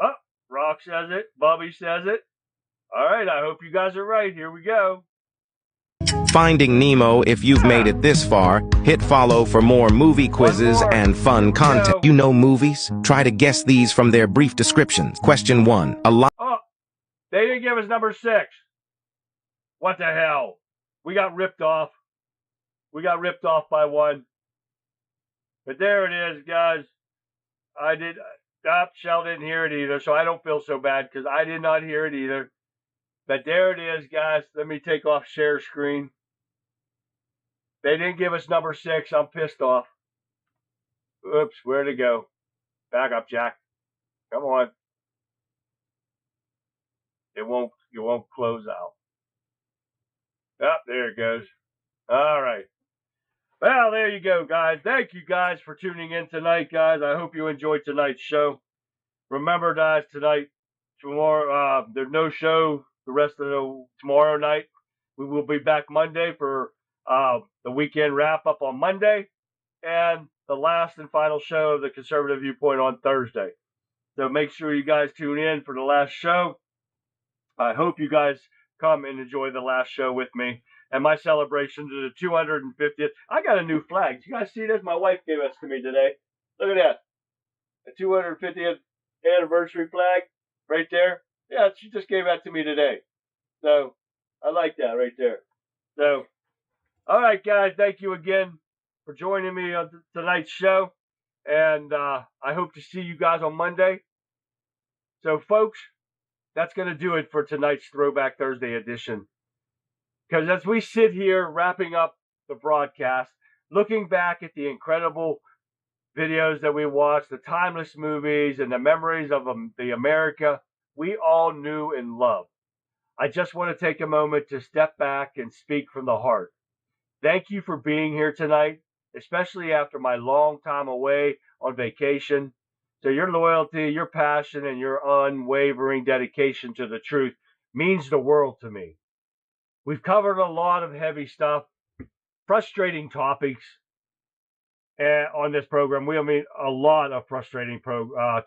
Oh, Rock says it. Bubby says it. All right, I hope you guys are right. Here we go. Finding Nemo. If you've made it this far, hit follow for more movie quizzes and fun content. You know movies? Try to guess these from their brief descriptions. Question 1. Oh, they didn't give us number 6. What the hell? We got ripped off. We got ripped off by one. But there it is, guys. Shell didn't hear it either, so I don't feel so bad because I did not hear it either. But there it is, guys. Let me take off share screen. They didn't give us number 6. I'm pissed off. Oops, where'd it go? Back up, Jack. Come on. It won't close out. Oh, there it goes. All right. Well, there you go, guys. Thank you guys for tuning in tonight, guys. I hope you enjoyed tonight's show. Remember, guys, tomorrow, there's no show the rest of tomorrow night. We will be back Monday for the weekend wrap-up on Monday and the last and final show of the Conservative Viewpoint on Thursday. So make sure you guys tune in for the last show. I hope you guys come and enjoy the last show with me and my celebration to the 250th. I got a new flag. You guys see this? My wife gave this to me today. Look at that. The 250th anniversary flag right there. Yeah, she just gave that to me today. So I like that right there. So, all right, guys. Thank you again for joining me on tonight's show. And I hope to see you guys on Monday. So, folks, that's going to do it for tonight's Throwback Thursday edition. Because as we sit here wrapping up the broadcast, looking back at the incredible videos that we watched, the timeless movies, and the memories of the America we all knew and loved, I just want to take a moment to step back and speak from the heart. Thank you for being here tonight, especially after my long time away on vacation. So your loyalty, your passion, and your unwavering dedication to the truth means the world to me. We've covered a lot of heavy stuff, frustrating topics on this program. We mean a lot of frustrating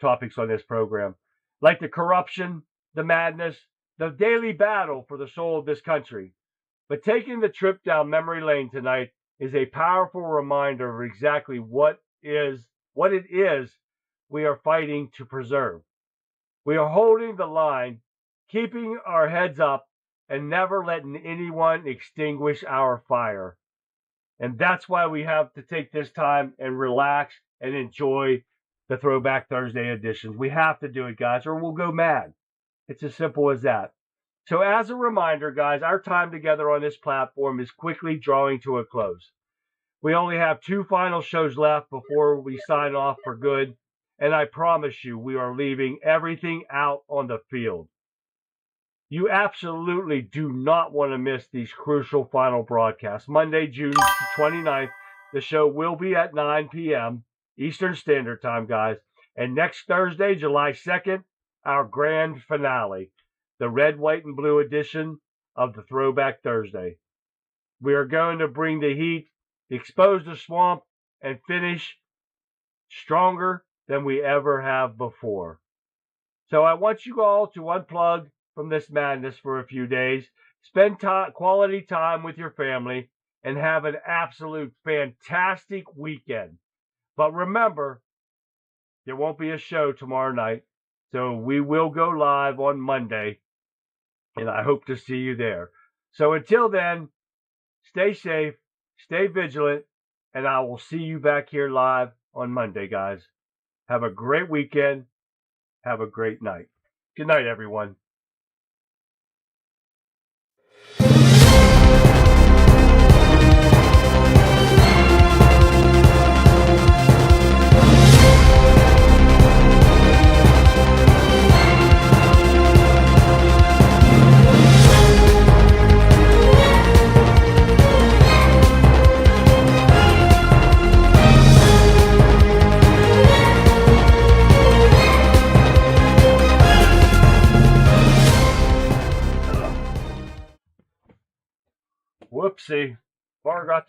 topics on this program, like the corruption, the madness, the daily battle for the soul of this country. But taking the trip down memory lane tonight is a powerful reminder of exactly what it is we are fighting to preserve. We are holding the line, keeping our heads up, and never letting anyone extinguish our fire. And that's why we have to take this time and relax and enjoy the Throwback Thursday editions. We have to do it, guys, or we'll go mad. It's as simple as that. So as a reminder, guys, our time together on this platform is quickly drawing to a close. We only have 2 final shows left before we sign off for good, and I promise you we are leaving everything out on the field. You absolutely do not want to miss these crucial final broadcasts. Monday, June 29th, the show will be at 9 p.m. Eastern Standard Time, guys. And next Thursday, July 2nd, our grand finale, the red, white, and blue edition of the Throwback Thursday. We are going to bring the heat, expose the swamp, and finish stronger than we ever have before. So I want you all to unplug from this madness for a few days, spend quality time with your family, and have an absolute fantastic weekend. But remember, there won't be a show tomorrow night, so we will go live on Monday, and I hope to see you there. So until then, stay safe, stay vigilant, and I will see you back here live on Monday, guys. Have a great weekend. Have a great night. Good night, everyone. Whoopsie. Forgot